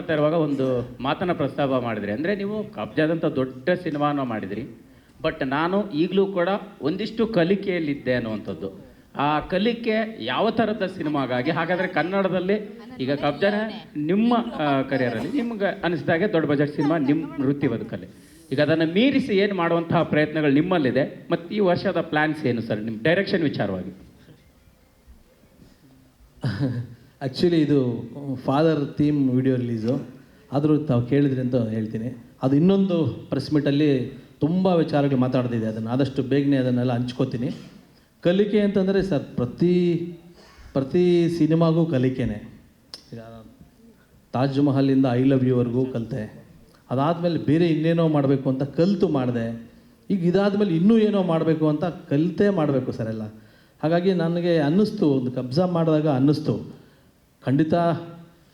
ಮಾತಾಡ್ತಾ ಇರುವಾಗ ಒಂದು ಮಾತನ್ನು ಪ್ರಸ್ತಾಪ ಮಾಡಿದ್ರಿ. ಅಂದರೆ ನೀವು ಕಬ್ಜಾದಂಥ ದೊಡ್ಡ ಸಿನಿಮಾನ ಮಾಡಿದ್ರಿ, ಬಟ್ ನಾನು ಈಗಲೂ ಕೂಡ ಒಂದಿಷ್ಟು ಕಲಿಕೆಯಲ್ಲಿದ್ದೆ ಅನ್ನುವಂಥದ್ದು. ಆ ಕಲಿಕೆ ಯಾವ ಥರದ ಸಿನಿಮಾಗಾಗಿ? ಹಾಗಾದರೆ ಕನ್ನಡದಲ್ಲಿ ಈಗ ಕಬ್ಜಾನ ನಿಮ್ಮ ಕರಿಯರಲ್ಲಿ ನಿಮ್ಗೆ ಅನಿಸಿದಾಗೆ ದೊಡ್ಡ ಬಜೆಟ್ ಸಿನಿಮಾ ನಿಮ್ಮ ವೃತ್ತಿ ಬದುಕಲ್ಲಿ, ಈಗ ಅದನ್ನು ಮೀರಿಸಿ ಏನು ಮಾಡುವಂತಹ ಪ್ರಯತ್ನಗಳು ನಿಮ್ಮಲ್ಲಿದೆ, ಮತ್ತು ಈ ವರ್ಷದ ಪ್ಲ್ಯಾನ್ಸ್ ಏನು ಸರ್ ನಿಮ್ಮ ಡೈರೆಕ್ಷನ್ ವಿಚಾರವಾಗಿ? ಆ್ಯಕ್ಚುಲಿ ಇದು ಫಾದರ್ ಥೀಮ್ ವಿಡಿಯೋ ರಿಲೀಸು, ಆದರೂ ತಾವು ಕೇಳಿದ್ರಿ ಅಂತ ಹೇಳ್ತೀನಿ. ಅದು ಇನ್ನೊಂದು ಪ್ರೆಸ್ ಮೀಟಲ್ಲಿ ತುಂಬ ವಿಚಾರಗಳು ಮಾತಾಡ್ತಿದೆ, ಅದನ್ನು ಆದಷ್ಟು ಬೇಗನೆ ಅದನ್ನೆಲ್ಲ ಹಂಚ್ಕೋತೀನಿ. ಕಲಿಕೆ ಅಂತಂದರೆ ಸರ್ ಪ್ರತಿ ಸಿನಿಮಾಗೂ ಕಲಿಕೆನೇ. ಈಗ ತಾಜ್ ಮಹಲಿಂದ ಐ ಲವ್ ಯುವರೆಗೂ ಕಲಿತೆ, ಅದಾದಮೇಲೆ ಬೇರೆ ಇನ್ನೇನೋ ಮಾಡಬೇಕು ಅಂತ ಕಲಿತು ಮಾಡಿದೆ. ಈಗ ಇದಾದಮೇಲೆ ಇನ್ನೂ ಏನೋ ಮಾಡಬೇಕು ಅಂತ ಕಲಿತೇ ಮಾಡಬೇಕು ಸರ್ ಎಲ್ಲ. ಹಾಗಾಗಿ ನನಗೆ ಅನ್ನಿಸ್ತು, ಒಂದು ಕಬ್ಜಾ ಮಾಡಿದಾಗ ಅನ್ನಿಸ್ತು, ಖಂಡಿತ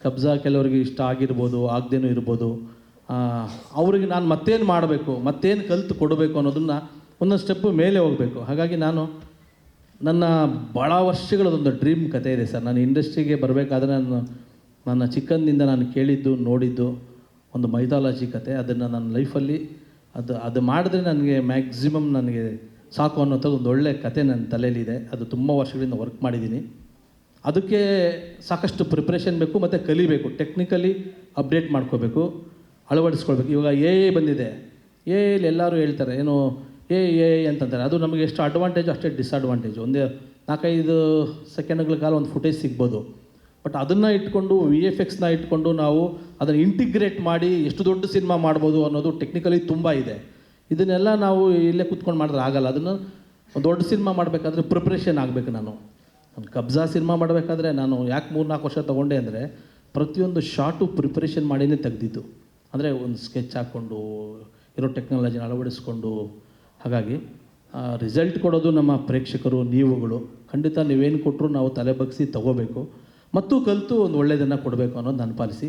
ಕಬ್ಜಾ ಕೆಲವರಿಗೆ ಇಷ್ಟ ಆಗಿರ್ಬೋದು, ಆಗದೇನೂ ಇರ್ಬೋದು. ಅವ್ರಿಗೆ ನಾನು ಮತ್ತೇನು ಮಾಡಬೇಕು, ಮತ್ತೇನು ಕಲಿತು ಕೊಡಬೇಕು ಅನ್ನೋದನ್ನು ಒಂದೊಂದು ಸ್ಟೆಪ್ಪು ಮೇಲೆ ಹೋಗಬೇಕು. ಹಾಗಾಗಿ ನಾನು ನನ್ನ ಭಾಳ ವರ್ಷಗಳದೊಂದು ಡ್ರೀಮ್ ಕಥೆ ಇದೆ ಸರ್. ನಾನು ಇಂಡಸ್ಟ್ರಿಗೆ ಬರಬೇಕಾದ್ರೆ ನನ್ನ ಚಿಕ್ಕಂದಿಂದ ನಾನು ಕೇಳಿದ್ದು ನೋಡಿದ್ದು ಒಂದು ಮೈಥಾಲಜಿ ಕತೆ. ಅದನ್ನು ನನ್ನ ಲೈಫಲ್ಲಿ ಅದು ಮಾಡಿದ್ರೆ ನನಗೆ ಮ್ಯಾಕ್ಸಿಮಮ್ ನನಗೆ ಸಾಕು ಅನ್ನೋಂಥದ್ದು ಒಂದು ಒಳ್ಳೆಯ ಕತೆ ನನ್ನ ತಲೆಯಲ್ಲಿದೆ. ಅದು ತುಂಬ ವರ್ಷಗಳಿಂದ ವರ್ಕ್ ಮಾಡಿದ್ದೀನಿ. ಅದಕ್ಕೆ ಸಾಕಷ್ಟು ಪ್ರಿಪ್ರೇಷನ್ ಬೇಕು ಮತ್ತು ಕಲಿಬೇಕು, ಟೆಕ್ನಿಕಲಿ ಅಪ್ಡೇಟ್ ಮಾಡ್ಕೋಬೇಕು, ಅಳವಡಿಸ್ಕೊಳ್ಬೇಕು. ಇವಾಗ ಎ ಬಂದಿದೆ, ಎಲ್ಲಿ ಎಲ್ಲರೂ ಹೇಳ್ತಾರೆ ಏನು ಎ ಅಂತಂತಾರೆ. ಅದು ನಮಗೆ ಎಷ್ಟು ಅಡ್ವಾಂಟೇಜು ಅಷ್ಟೇ ಡಿಸ್ಅಡ್ವಾಂಟೇಜು. ಒಂದೇ 4-5 ಸೆಕೆಂಡ್ಗಳ ಕಾಲ ಒಂದು ಫುಟೇಜ್ ಸಿಗ್ಬೋದು, ಬಟ್ ಅದನ್ನು ಇಟ್ಕೊಂಡು VFX ಇಟ್ಕೊಂಡು ನಾವು ಅದನ್ನು ಇಂಟಿಗ್ರೇಟ್ ಮಾಡಿ ಎಷ್ಟು ದೊಡ್ಡ ಸಿನಿಮಾ ಮಾಡ್ಬೋದು ಅನ್ನೋದು ಟೆಕ್ನಿಕಲಿ ತುಂಬ ಇದೆ. ಇದನ್ನೆಲ್ಲ ನಾವು ಇಲ್ಲೇ ಕೂತ್ಕೊಂಡು ಮಾಡಿದ್ರೆ ಆಗಲ್ಲ. ಅದನ್ನು ಒಂದು ದೊಡ್ಡ ಸಿನಿಮಾ ಮಾಡಬೇಕಾದ್ರೆ ಪ್ರಿಪ್ರೇಷನ್ ಆಗಬೇಕು. ನಾನು ಕಬ್ಜಾ ಸಿನಿಮಾ ಮಾಡಬೇಕಾದ್ರೆ ನಾನು ಯಾಕೆ 3-4 ವರ್ಷ ತೊಗೊಂಡೆ ಅಂದರೆ ಪ್ರತಿಯೊಂದು ಶಾರ್ಟು ಪ್ರಿಪ್ರೇಷನ್ ಮಾಡಿನೇ ತೆಗೆದಿದ್ದು. ಅಂದರೆ ಒಂದು ಸ್ಕೆಚ್ ಹಾಕ್ಕೊಂಡು ಇರೋ ಟೆಕ್ನಾಲಜಿನ ಅಳವಡಿಸ್ಕೊಂಡು. ಹಾಗಾಗಿ ರಿಸಲ್ಟ್ ಕೊಡೋದು ನಮ್ಮ ಪ್ರೇಕ್ಷಕರು, ನೀವುಗಳು. ಖಂಡಿತ ನೀವೇನು ಕೊಟ್ಟರು ನಾವು ತಲೆ ಬಗ್ಗಿಸಿ ತೊಗೋಬೇಕು ಮತ್ತು ಕಲಿತು ಒಂದು ಒಳ್ಳೆಯದನ್ನು ಕೊಡಬೇಕು ಅನ್ನೋದು ನಾನು ಪಾಲಿಸಿ.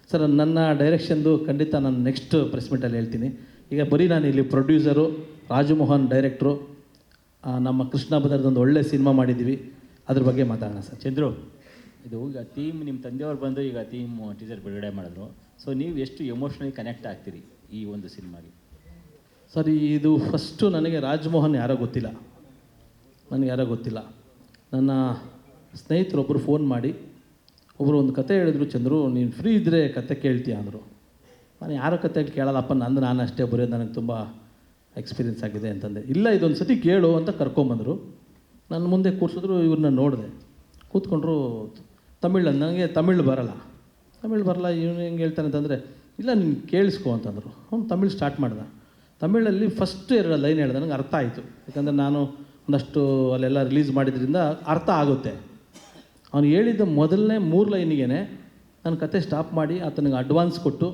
ಸರ್ ನನ್ನ ಡೈರೆಕ್ಷನ್ದು ಖಂಡಿತ ನಾನು ನೆಕ್ಸ್ಟ್ ಪ್ರೆಸ್ ಮೀಟಲ್ಲಿ ಹೇಳ್ತೀನಿ. ಈಗ ಬರೀ ನಾನು ಇಲ್ಲಿ ಪ್ರೊಡ್ಯೂಸರು, ರಾಜಮೋಹನ್ ಡೈರೆಕ್ಟ್ರು, ನಮ್ಮ ಕೃಷ್ಣ ಬದರ್ದೊಂದು ಒಳ್ಳೆ ಸಿನಿಮಾ ಮಾಡಿದ್ದೀವಿ, ಅದ್ರ ಬಗ್ಗೆ ಮಾತಾಡೋಣ ಸರ್. ಚಂದ್ರು, ಇದು ಈಗ ಥೀಮ್ ನಿಮ್ಮ ತಂದೆಯವ್ರು ಬಂದು ಈಗ ಥೀಮ್ ಟೀಸರ್ ಬಿಡುಗಡೆ ಮಾಡಿದ್ರು. ಸೊ ನೀವು ಎಷ್ಟು ಎಮೋಷ್ನಲಿ ಕನೆಕ್ಟ್ ಆಗ್ತೀರಿ ಈ ಒಂದು ಸಿನಿಮಾಗೆ? ಸರ್ ಇದು ಫಸ್ಟು ನನಗೆ ರಾಜಮೋಹನ್ ಯಾರೋ ಗೊತ್ತಿಲ್ಲ, ನನ್ನ ಸ್ನೇಹಿತರೊಬ್ಬರು ಫೋನ್ ಮಾಡಿ ಒಬ್ಬರು ಒಂದು ಕತೆ ಹೇಳಿದ್ರು, ಚಂದ್ರು ನೀನು ಫ್ರೀ ಇದ್ದರೆ ಕತೆ ಕೇಳ್ತೀಯ ಅಂದರು. ನಾನು ಯಾರೋ ಕತೆ ಕೇಳಲ್ಲಪ್ಪ, ನಾನು ಅಷ್ಟೇ ಬರೆಯೋದು, ನನಗೆ ತುಂಬ ಎಕ್ಸ್ಪೀರಿಯೆನ್ಸ್ ಆಗಿದೆ ಅಂತಂದೆ. ಇಲ್ಲ ಇದೊಂದು ಸತಿ ಕೇಳು ಅಂತ ಕರ್ಕೊಂಬಂದರು. ನನ್ನ ಮುಂದೆ ಕೂರಿಸಿದ್ರು, ಇವ್ರನ್ನ ನೋಡಿದೆ, ಕೂತ್ಕೊಂಡ್ರು. ನನಗೆ ತಮಿಳು ಬರಲ್ಲ, ಇವನು ಹೆಂಗೆ ಹೇಳ್ತಾನೆ ಅಂತಂದರೆ, ಇಲ್ಲ ನೀನು ಕೇಳಿಸ್ಕೊ ಅಂತಂದರು. ಅವ್ನು ತಮಿಳು ಸ್ಟಾರ್ಟ್ ಮಾಡ್ದೆ. ತಮಿಳಲ್ಲಿ ಫಸ್ಟ್ 2 ಲೈನ್ ಹೇಳಿದೆ, ನನಗೆ ಅರ್ಥ ಆಯಿತು. ಯಾಕಂದರೆ ನಾನು ಒಂದಷ್ಟು ಅಲ್ಲೆಲ್ಲ ರಿಲೀಸ್ ಮಾಡಿದ್ರಿಂದ ಅರ್ಥ ಆಗುತ್ತೆ. ಅವನು ಹೇಳಿದ್ದ ಮೊದಲನೇ 3 ಲೈನಿಗೆ ನಾನು ಕತೆ ಸ್ಟಾಪ್ ಮಾಡಿ ಆತನಿಗೆ ಅಡ್ವಾನ್ಸ್ ಕೊಟ್ಟು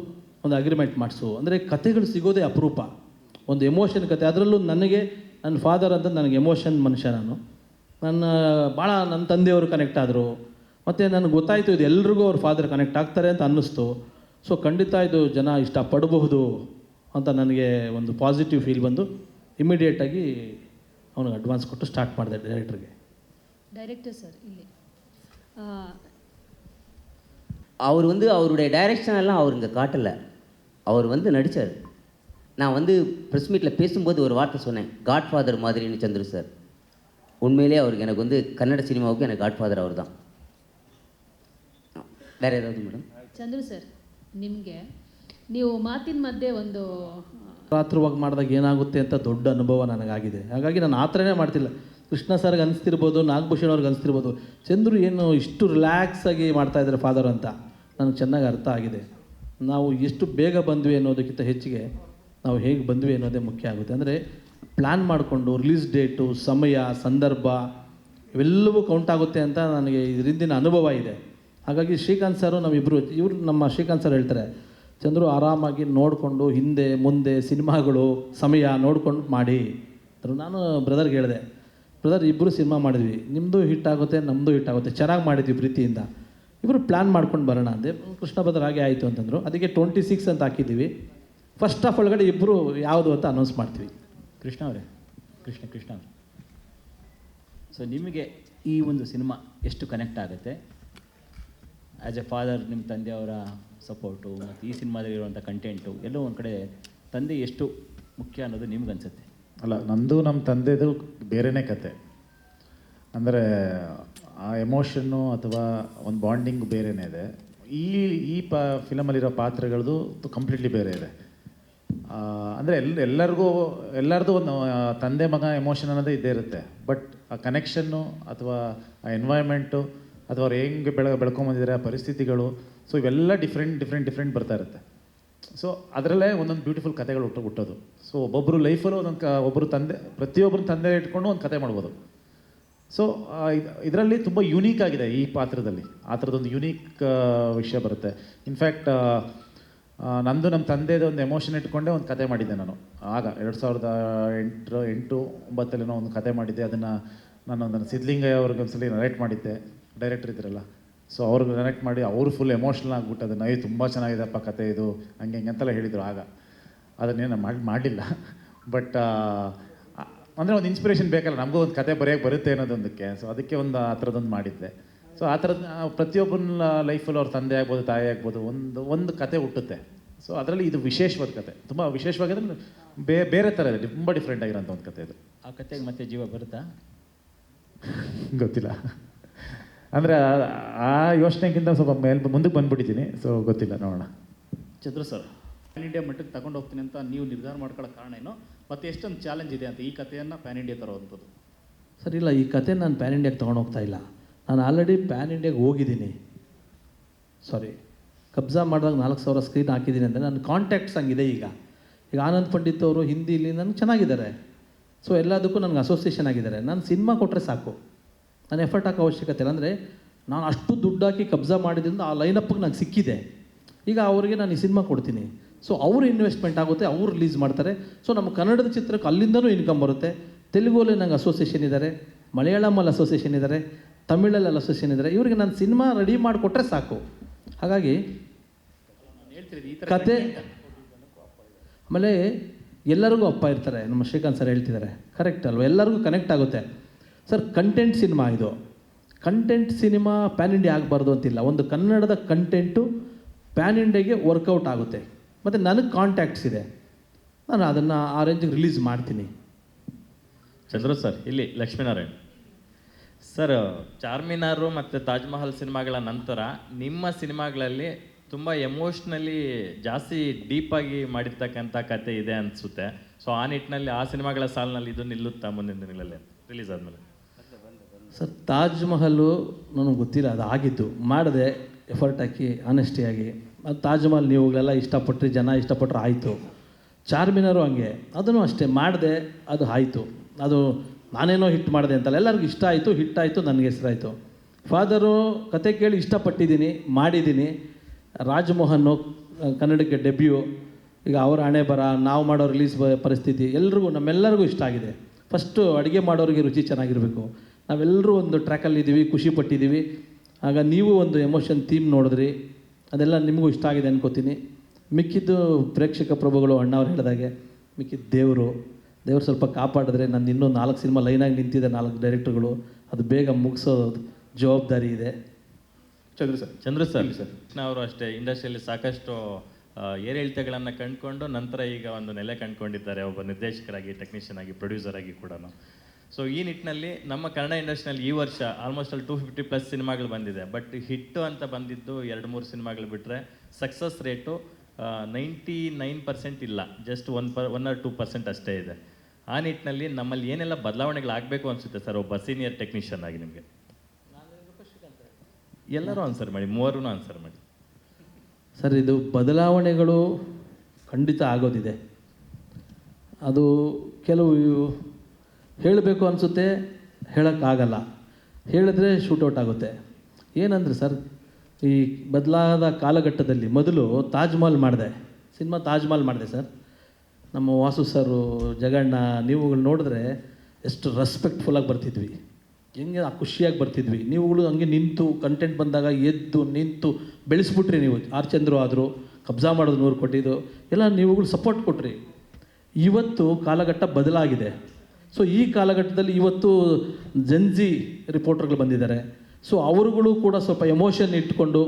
ಒಂದು ಅಗ್ರಿಮೆಂಟ್ ಮಾಡಿಸು. ಅಂದರೆ ಕತೆಗಳು ಸಿಗೋದೇ ಅಪರೂಪ, ಒಂದು ಎಮೋಷನ್ ಕತೆ. ಅದರಲ್ಲೂ ನನಗೆ ನನ್ನ ಫಾದರ್ ಅಂತ ನನಗೆ ಎಮೋಷನ್ ಮನುಷ್ಯ. ಭಾಳ ನನ್ನ ತಂದೆಯವರು ಕನೆಕ್ಟ್ ಆದರು. ಮತ್ತು ನನಗೆ ಗೊತ್ತಾಯಿತು ಇದು ಎಲ್ರಿಗೂ ಅವ್ರ ಫಾದರ್ ಕನೆಕ್ಟ್ ಆಗ್ತಾರೆ ಅಂತ ಅನ್ನಿಸ್ತು. ಸೊ ಖಂಡಿತ ಇದು ಜನ ಇಷ್ಟಪಡಬಹುದು ಅಂತ ನನಗೆ ಒಂದು ಪಾಸಿಟಿವ್ ಫೀಲ್ ಬಂದು ಇಮಿಡಿಯೇಟಾಗಿ ಅವನಿಗೆ ಅಡ್ವಾನ್ಸ್ ಕೊಟ್ಟು ಸ್ಟಾರ್ಟ್ ಮಾಡಿದೆ டைரக்டர் சார் இல்லை அவர் அவருடைய டைரக்ஷன் எல்லாம் அவர் இங்கே காட்டலை, அவர் நடித்தார். நான் ப்ரெஸ் மீட்டில் பேசும்போது ஒரு வார்த்தை சொன்னேன், காட்ஃபாதர் மாதிரின்னு சந்துரு சார். உண்மையிலே அவருக்கு எனக்கு கன்னட சினிமாவுக்கு எனக்கு காட்ஃபாதர் அவர் தான். ಬೇರೆ ಏನಾದರೂ ಮೇಡಮ್? ಚಂದ್ರು ಸರ್, ನಿಮಗೆ ನೀವು ಮಾತಿನ ಮಧ್ಯೆ ಒಂದು ರಾತ್ರಿವಾಗಿ ಮಾಡಿದಾಗ ಏನಾಗುತ್ತೆ ಅಂತ ದೊಡ್ಡ ಅನುಭವ ನನಗಾಗಿದೆ. ಹಾಗಾಗಿ ನಾನು ಆ ಥರನೇ ಮಾಡ್ತಿಲ್ಲ. ಕೃಷ್ಣ ಸರ್ಗೆ ಅನಿಸ್ತಿರ್ಬೋದು, ನಾಗಭೂಷಣ್ ಅವ್ರಿಗೆ ಅನಿಸ್ತಿರ್ಬೋದು, ಚಂದ್ರು ಏನು ಇಷ್ಟು ರಿಲ್ಯಾಕ್ಸಾಗಿ ಮಾಡ್ತಾಯಿದ್ದಾರೆ ಫಾದರ್ ಅಂತ ನನಗೆ ಚೆನ್ನಾಗಿ ಅರ್ಥ ಆಗಿದೆ. ನಾವು ಎಷ್ಟು ಬೇಗ ಬಂದ್ವಿ ಅನ್ನೋದಕ್ಕಿಂತ ಹೆಚ್ಚಿಗೆ ನಾವು ಹೇಗೆ ಬಂದ್ವಿ ಅನ್ನೋದೇ ಮುಖ್ಯ ಆಗುತ್ತೆ. ಅಂದರೆ ಪ್ಲ್ಯಾನ್ ಮಾಡಿಕೊಂಡು ರಿಲೀಸ್ ಡೇಟು, ಸಮಯ, ಸಂದರ್ಭ ಇವೆಲ್ಲವೂ ಕೌಂಟ್ ಆಗುತ್ತೆ ಅಂತ ನನಗೆ ಇದರಿಂದಿನ ಅನುಭವ ಇದೆ. ಹಾಗಾಗಿ ಶ್ರೀಕಾಂತ್ ಸರು ನಮ್ಮ ಶ್ರೀಕಾಂತ್ ಸರ್ ಹೇಳ್ತಾರೆ, ಚಂದ್ರು ಆರಾಮಾಗಿ ನೋಡಿಕೊಂಡು ಹಿಂದೆ ಮುಂದೆ ಸಿನಿಮಾಗಳು ಸಮಯ ನೋಡ್ಕೊಂಡು ಮಾಡಿ. ನಾನು ಬ್ರದರ್ಗೆ ಹೇಳಿದೆ, ಬ್ರದರ್ ಇಬ್ಬರು ಸಿನಿಮಾ ಮಾಡಿದ್ವಿ, ನಿಮ್ಮದು ಹಿಟ್ ಆಗುತ್ತೆ ನಮ್ಮದು ಹಿಟ್ ಆಗುತ್ತೆ, ಚೆನ್ನಾಗಿ ಮಾಡಿದ್ವಿ ಪ್ರೀತಿಯಿಂದ, ಇಬ್ಬರು ಪ್ಲ್ಯಾನ್ ಮಾಡ್ಕೊಂಡು ಬರೋಣ ಅಂದೆ. ಕೃಷ್ಣ ಬ್ರದರ್ ಹಾಗೆ ಆಯಿತು ಅಂತಂದರು. ಅದಕ್ಕೆ 26 ಅಂತ ಹಾಕಿದ್ದೀವಿ. ಫಸ್ಟ್ ಆಫ್ ಒಳಗಡೆ ಇಬ್ಬರು ಯಾವುದು ಅಂತ ಅನೌನ್ಸ್ ಮಾಡ್ತೀವಿ. ಕೃಷ್ಣ ಅವರೇ, ಕೃಷ್ಣ ಅವರೇ, ಸೊ ನಿಮಗೆ ಈ ಒಂದು ಸಿನಿಮಾ ಎಷ್ಟು ಕನೆಕ್ಟ್ ಆಗುತ್ತೆ? ಆ್ಯಸ್ ಎ ಫಾದರ್, ನಿಮ್ಮ ತಂದೆಯವರ ಸಪೋರ್ಟು ಮತ್ತು ಈ ಸಿನಿಮಾದಲ್ಲಿರುವಂಥ ಕಂಟೆಂಟು ಎಲ್ಲೋ ಒಂದು ಕಡೆ ತಂದೆ ಎಷ್ಟು ಮುಖ್ಯ ಅನ್ನೋದು ನಿಮ್ಗೆ ಅನಿಸುತ್ತೆ? ಅಲ್ಲ, ನಂದು ನಮ್ಮ ತಂದೆದು ಬೇರೆಯೇ ಕತೆ. ಅಂದರೆ ಆ ಎಮೋಷನ್ನು ಅಥವಾ ಒಂದು ಬಾಂಡಿಂಗ್ ಬೇರೆಯೇ ಇದೆ. ಈ ಫಿಲಮಲ್ಲಿರೋ ಪಾತ್ರಗಳದ್ದು ಕಂಪ್ಲೀಟ್ಲಿ ಬೇರೆ ಇದೆ. ಅಂದರೆ ಎಲ್ಲರದು ಒಂದು ತಂದೆ ಮಗ ಎಮೋಷನ್ ಅನ್ನೋದೇ ಇದ್ದೇ ಇರುತ್ತೆ. ಬಟ್ ಆ ಕನೆಕ್ಷನ್ನು ಅಥವಾ ಆ ಎನ್ವೈರ್ಮೆಂಟು ಅಥವಾ ಅವ್ರು ಹೆಂಗೆ ಬೆಳ್ಕೊಂಬಂದಿದ್ದಾರೆ ಆ ಪರಿಸ್ಥಿತಿಗಳು, ಸೊ ಇವೆಲ್ಲ ಡಿಫ್ರೆಂಟ್ ಬರ್ತಾ ಇರುತ್ತೆ. ಸೊ ಅದರಲ್ಲೇ ಒಂದೊಂದು ಬ್ಯೂಟಿಫುಲ್ ಕಥೆಗಳು ಹುಟ್ಟೋದು. ಸೊ ಒಬ್ಬೊಬ್ಬರು ಲೈಫಲ್ಲೂ ಒಬ್ಬರು ಪ್ರತಿಯೊಬ್ಬರು ತಂದೆ ಇಟ್ಕೊಂಡು ಒಂದು ಕತೆ ಮಾಡ್ಬೋದು. ಸೊ ಇದರಲ್ಲಿ ತುಂಬ ಯೂನೀಕ್ ಆಗಿದೆ ಈ ಪಾತ್ರದಲ್ಲಿ. ಆ ಥರದೊಂದು ಯೂನೀಕ್ ವಿಷಯ ಬರುತ್ತೆ. ಇನ್ಫ್ಯಾಕ್ಟ್ ನಂದು ನಮ್ಮ ತಂದೆದು ಒಂದು ಎಮೋಷನ್ ಇಟ್ಕೊಂಡೇ ಒಂದು ಕತೆ ಮಾಡಿದ್ದೆ ನಾನು. ಆಗ 2008-9 ಒಂದು ಕತೆ ಮಾಡಿದ್ದೆ. ಅದನ್ನು ನನ್ನ ಸಿದ್ಲಿಂಗಯ್ಯ ಅವ್ರಿಗೆ ಒಂದ್ಸಲಿ ನರೇಟ್ ಮಾಡಿದ್ದೆ, ಡೈರೆಕ್ಟರ್ ಇದ್ರಲ್ಲ. ಸೊ ಅವ್ರಿಗೆ ನರೇಟ್ ಮಾಡಿ ಅವರು ಫುಲ್ ಎಮೋಷ್ನಲ್ ಆಗಿಬಿಟ್ಟು ಅದನ್ನು ತುಂಬ ಚೆನ್ನಾಗಿದೆಪ್ಪ ಕತೆ ಇದು ಹಂಗೆ ಅಂತೆಲ್ಲ ಹೇಳಿದರು. ಆಗ ಅದನ್ನೇನು ಮಾಡಲಿಲ್ಲ. ಬಟ್ ಅಂದರೆ ಒಂದು ಇನ್ಸ್ಪಿರೇಷನ್ ಬೇಕಲ್ಲ, ನಮಗೂ ಒಂದು ಕತೆ ಬರೆಯೋಕ್ಕೆ ಬರುತ್ತೆ ಅನ್ನೋದೊಂದಕ್ಕೆ. ಸೊ ಅದಕ್ಕೆ ಒಂದು ಆ ಥರದೊಂದು ಮಾಡಿದ್ದೆ. ಸೊ ಆ ಥರದ್ದು ಪ್ರತಿಯೊಬ್ಬನ ಲೈಫಲ್ಲಿ ಅವ್ರ ತಂದೆ ಆಗ್ಬೋದು, ತಾಯಿ ಆಗ್ಬೋದು, ಒಂದು ಕತೆ ಹುಟ್ಟುತ್ತೆ. ಸೊ ಅದರಲ್ಲಿ ಇದು ವಿಶೇಷವಾದ ಕತೆ, ತುಂಬ ವಿಶೇಷವಾಗಿದ್ರೆ ಬೇರೆ ಥರ ಇದೆ, ತುಂಬ ಡಿಫ್ರೆಂಟ್ ಆಗಿರೋಂಥ ಒಂದು ಕತೆ ಇದು. ಆ ಕತೆಗೆ ಮತ್ತೆ ಜೀವ ಬರುತ್ತಾ? ಗೊತ್ತಿಲ್ಲ. ಅಂದರೆ ಆ ಯೋಚನೆಗಿಂತ ಸ್ವಲ್ಪ ಮುಂದಕ್ಕೆ ಬಂದುಬಿಟ್ಟಿದ್ದೀನಿ. ಸೊ ಗೊತ್ತಿಲ್ಲ, ನೋಡೋಣ. ಚಂದ್ರು ಸರ್, ಪ್ಯಾನ್ ಇಂಡಿಯಾ ಮಟ್ಟಕ್ಕೆ ತಗೊಂಡು ಹೋಗ್ತೀನಿ ಅಂತ ನೀವು ನಿರ್ಧಾರ ಮಾಡ್ಕೊಳ್ಳೋ ಕಾರಣ ಏನು, ಮತ್ತು ಎಷ್ಟೊಂದು ಚಾಲೆಂಜ್ ಇದೆ ಅಂತ ಈ ಕಥೆಯನ್ನು ಪ್ಯಾನ್ ಇಂಡಿಯಾ ತರೋವಂಥದ್ದು? ಸರ್ ಇಲ್ಲ, ಈ ಕತೆ ನಾನು ಪ್ಯಾನ್ ಇಂಡಿಯಾಗೆ ತೊಗೊಂಡು ಹೋಗ್ತಾ ಇಲ್ಲ. ನಾನು ಆಲ್ರೆಡಿ ಪ್ಯಾನ್ ಇಂಡಿಯಾಗೆ ಹೋಗಿದ್ದೀನಿ. ಕಬ್ಜಾ ಮಾಡಿದಾಗ 4,000 ಸ್ಕ್ರೀನ್ ಹಾಕಿದ್ದೀನಿ ಅಂದರೆ ನನ್ನ ಕಾಂಟ್ಯಾಕ್ಟ್ಸ್ ಹಂಗಿದೆ. ಈಗ ಆನಂದ್ ಪಂಡಿತ್ ಅವರು ಹಿಂದಿಲಿ ನನಗೆ ಚೆನ್ನಾಗಿದ್ದಾರೆ. ಸೊ ಎಲ್ಲದಕ್ಕೂ ನನಗೆ ಅಸೋಸಿಯೇಷನ್ ಆಗಿದ್ದಾರೆ. ನಾನು ಸಿನಿಮಾ ಕೊಟ್ಟರೆ ಸಾಕು, ನಾನು ಎಫರ್ಟ್ ಹಾಕೋ ಅವಶ್ಯಕತೆ ಇಲ್ಲ. ಅಂದರೆ ನಾನು ಅಷ್ಟು ದುಡ್ಡು ಹಾಕಿ ಕಬ್ಜಾ ಮಾಡಿದ್ರಿಂದ ಆ ಲೈನಪ್ಪಿಗೆ ನನಗೆ ಸಿಕ್ಕಿದೆ. ಈಗ ಅವರಿಗೆ ನಾನು ಈ ಸಿನಿಮಾ ಕೊಡ್ತೀನಿ. ಸೊ ಅವರು ಇನ್ವೆಸ್ಟ್ಮೆಂಟ್ ಆಗುತ್ತೆ, ಅವರು ರಿಲೀಸ್ ಮಾಡ್ತಾರೆ. ಸೊ ನಮ್ಮ ಕನ್ನಡದ ಚಿತ್ರಕ್ಕೆ ಅಲ್ಲಿಂದನೂ ಇನ್ಕಮ್ ಬರುತ್ತೆ. ತೆಲುಗಲ್ಲಿ ನಂಗೆ ಅಸೋಸಿಯೇಷನ್ ಇದ್ದಾರೆ, ಮಲಯಾಳಮಲ್ಲಿ ಅಸೋಸಿಯೇಷನ್ ಇದ್ದಾರೆ, ತಮಿಳಲ್ಲಿ ಅಸೋಸಿಯೇಷನ್ ಇದ್ದಾರೆ. ಇವರಿಗೆ ನಾನು ಸಿನಿಮಾ ರೆಡಿ ಮಾಡಿಕೊಟ್ರೆ ಸಾಕು. ಹಾಗಾಗಿ ಕತೆ, ಆಮೇಲೆ ಎಲ್ಲರಿಗೂ ಅಪ್ಪ ಇರ್ತಾರೆ. ನಮ್ಮ ಶ್ರೀಕಾಂತ್ ಸರ್ ಹೇಳ್ತಿದ್ದಾರೆ, ಕರೆಕ್ಟ್ ಅಲ್ವ? ಎಲ್ಲರಿಗೂ ಕನೆಕ್ಟ್ ಆಗುತ್ತೆ ಸರ್. ಕಂಟೆಂಟ್ ಸಿನಿಮಾ ಇದು. ಕಂಟೆಂಟ್ ಸಿನಿಮಾ ಪ್ಯಾನ್ ಇಂಡಿಯಾ ಆಗಬಾರ್ದು ಅಂತಿಲ್ಲ. ಒಂದು ಕನ್ನಡದ ಕಂಟೆಂಟು ಪ್ಯಾನ್ ಇಂಡಿಯಾಗೆ ವರ್ಕೌಟ್ ಆಗುತ್ತೆ. ಮತ್ತು ನನಗೆ ಕಾಂಟ್ಯಾಕ್ಟ್ಸ್ ಇದೆ, ನಾನು ಅದನ್ನು ಆ ರೇಂಜಿಗೆ ರಿಲೀಸ್ ಮಾಡ್ತೀನಿ. ಚಂದ್ರು ಸರ್, ಇಲ್ಲಿ ಲಕ್ಷ್ಮೀನಾರಾಯಣ್ ಸರ್, ಚಾರ್ಮಿನಾರು ಮತ್ತು ತಾಜ್ ಮಹಲ್ ಸಿನಿಮಾಗಳ ನಂತರ ನಿಮ್ಮ ಸಿನಿಮಾಗಳಲ್ಲಿ ತುಂಬ ಎಮೋಷ್ನಲಿ ಜಾಸ್ತಿ ಡೀಪಾಗಿ ಮಾಡಿರ್ತಕ್ಕಂಥ ಕತೆ ಇದೆ ಅನಿಸುತ್ತೆ. ಸೊ ಆ ನಿಟ್ಟಿನಲ್ಲಿ ಆ ಸಿನಿಮಾಗಳ ಸಾಲಿನಲ್ಲಿ ಇದು ನಿಲ್ಲುತ್ತಾ ಮುಂದಿನ ದಿನಗಳಲ್ಲಿ ರಿಲೀಸ್ ಆದಮೇಲೆ? ಸರ್, ತಾಜ್ ಮಹಲು ನನಗೆ ಗೊತ್ತಿಲ್ಲ, ಅದು ಆಗಿದ್ದು ಮಾಡಿದೆ ಎಫರ್ಟ್ ಹಾಕಿ ಆನೆಸ್ಟಿಯಾಗಿ. ಅದು ತಾಜ್ ಮಹಲ್ ನೀವುಗಳೆಲ್ಲ ಇಷ್ಟಪಟ್ಟರೆ, ಜನ ಇಷ್ಟಪಟ್ಟರೆ ಆಯಿತು. ಚಾರ್ಮಿನಾರು ಹಂಗೆ, ಅದನ್ನು ಅಷ್ಟೇ ಮಾಡಿದೆ, ಅದು ಆಯಿತು. ಅದು ನಾನೇನೋ ಹಿಟ್ ಮಾಡಿದೆ ಅಂತಲ್ಲ, ಎಲ್ಲರಿಗೂ ಇಷ್ಟ ಆಯಿತು, ಹಿಟ್ಟಾಯಿತು, ನನಗೆ ಹೆಸರಾಯಿತು. ಫಾದರು ಕತೆ ಕೇಳಿ ಇಷ್ಟಪಟ್ಟಿದ್ದೀನಿ, ಮಾಡಿದ್ದೀನಿ. ರಾಜಮೋಹನ್ ಕನ್ನಡಕ್ಕೆ ಡೆಬ್ಯೂ, ಈಗ ಅವರ ಹಣೆ ಬರ, ನಾವು ಮಾಡೋ ರಿಲೀಸ್ ಪರಿಸ್ಥಿತಿ ನಮ್ಮೆಲ್ಲರಿಗೂ ಇಷ್ಟ ಆಗಿದೆ. ಫಸ್ಟು ಅಡುಗೆ ಮಾಡೋರಿಗೆ ರುಚಿ ಚೆನ್ನಾಗಿರಬೇಕು. ನಾವೆಲ್ಲರೂ ಒಂದು ಟ್ರ್ಯಾಕಲ್ಲಿದ್ದೀವಿ, ಖುಷಿ ಪಟ್ಟಿದ್ದೀವಿ. ಆಗ ನೀವು ಒಂದು ಎಮೋಷನ್ ಥೀಮ್ ನೋಡಿದ್ರಿ, ಅದೆಲ್ಲ ನಿಮಗೂ ಇಷ್ಟ ಆಗಿದೆ ಅನ್ಕೋತೀನಿ. ಮಿಕ್ಕಿದ್ದು ಪ್ರೇಕ್ಷಕ ಪ್ರಭುಗಳು ಅಣ್ಣವ್ರು ಹೇಳಿದಾಗೆ, ಮಿಕ್ಕಿದ್ದು ದೇವರು ಸ್ವಲ್ಪ ಕಾಪಾಡಿದ್ರೆ ನಂದು ಇನ್ನೂ 4 ಸಿನಿಮಾ ಲೈನಾಗಿ ನಿಂತಿದೆ, 4 ಡೈರೆಕ್ಟರ್ಗಳು. ಅದು ಬೇಗ ಮುಗಿಸೋ ಜವಾಬ್ದಾರಿ ಇದೆ. ಚಂದ್ರು ಸರ್ ಅವರು ಅಷ್ಟೇ ಇಂಡಸ್ಟ್ರಿಯಲ್ಲಿ ಸಾಕಷ್ಟು ಏರಿಳಿತಗಳನ್ನು ಕಂಡುಕೊಂಡು ನಂತರ ಈಗ ಒಂದು ನೆಲೆ ಕಂಡುಕೊಂಡಿದ್ದಾರೆ, ಒಬ್ಬ ನಿರ್ದೇಶಕರಾಗಿ, ಟೆಕ್ನಿಷಿಯನ್ ಆಗಿ, ಪ್ರೊಡ್ಯೂಸರ್ ಆಗಿ ಕೂಡ. ಸೊ ಈ ನಿಟ್ಟಿನಲ್ಲಿ ನಮ್ಮ ಕನ್ನಡ ಇಂಡಸ್ಟ್ರಿಯಲ್ಲಿ ಈ ವರ್ಷ ಆಲ್ಮೋಸ್ಟ್ ಅಲ್ಲಿ 250+ ಸಿನಿಮಾಗಳು ಬಂದಿದೆ. ಬಟ್ ಹಿಟ್ಟು ಅಂತ ಬಂದಿದ್ದು 2-3 ಸಿನಿಮಾಗಳು ಬಿಟ್ಟರೆ ಸಕ್ಸಸ್ ರೇಟು 99% ಇಲ್ಲ, ಜಸ್ಟ್ 1 or 2% ಅಷ್ಟೇ ಇದೆ. ಆ ನಿಟ್ಟಿನಲ್ಲಿ ನಮ್ಮಲ್ಲಿ ಏನೆಲ್ಲ ಬದಲಾವಣೆಗಳಾಗಬೇಕು ಅನಿಸುತ್ತೆ ಸರ್, ಒಬ್ಬ ಸೀನಿಯರ್ ಟೆಕ್ನಿಷಿಯನ್ ಆಗಿ ನಿಮಗೆ? ಎಲ್ಲರೂ ಆನ್ಸರ್ ಮಾಡಿ, ಮೂವರೂ ಆನ್ಸರ್ ಮಾಡಿ ಸರ್. ಇದು ಬದಲಾವಣೆಗಳು ಖಂಡಿತ ಆಗೋದಿದೆ. ಅದು ಕೆಲವು ಹೇಳಬೇಕು ಅನಿಸುತ್ತೆ, ಹೇಳೋಕ್ಕಾಗಲ್ಲ. ಹೇಳಿದ್ರೆ ಶೂಟೌಟ್ ಆಗುತ್ತೆ. ಏನಂದರೆ ಸರ್, ಈ ಬದಲಾದ ಕಾಲಘಟ್ಟದಲ್ಲಿ ಮೊದಲು ತಾಜ್ ಮಹಲ್ ಮಾಡಿದೆ, ಸಿನಿಮಾ ತಾಜ್ ಮಹಲ್ ಮಾಡಿದೆ ಸರ್. ನಮ್ಮ ವಾಸು ಸರು, ಜಗಣ್ಣ, ನೀವುಗಳು ನೋಡಿದ್ರೆ ಎಷ್ಟು ರೆಸ್ಪೆಕ್ಟ್ಫುಲ್ಲಾಗಿ ಬರ್ತಿದ್ವಿ, ಹೆಂಗೆ ಖುಷಿಯಾಗಿ ಬರ್ತಿದ್ವಿ. ನೀವುಗಳು ಹಂಗೆ ನಿಂತು ಕಂಟೆಂಟ್ ಬಂದಾಗ ಎದ್ದು ನಿಂತು ಬೆಳೆಸ್ಬಿಟ್ರಿ. ನೀವು ಆರ್ ಚಂದ್ರು ಆದರು, ಕಬ್ಜಾ ಮಾಡೋದು 100 ಕೊಟ್ಟಿದ್ದು ಎಲ್ಲ ನೀವುಗಳು ಸಪೋರ್ಟ್ ಕೊಟ್ರಿ. ಇವತ್ತು ಕಾಲಘಟ್ಟ ಬದಲಾಗಿದೆ. ಸೊ ಈ ಕಾಲಘಟ್ಟದಲ್ಲಿ ಇವತ್ತು ಜೆನ್ಜಿ ರಿಪೋರ್ಟರ್ಗಳು ಬಂದಿದ್ದಾರೆ. ಸೊ ಅವರುಗಳು ಕೂಡ ಸ್ವಲ್ಪ ಎಮೋಷನ್ ಇಟ್ಕೊಂಡು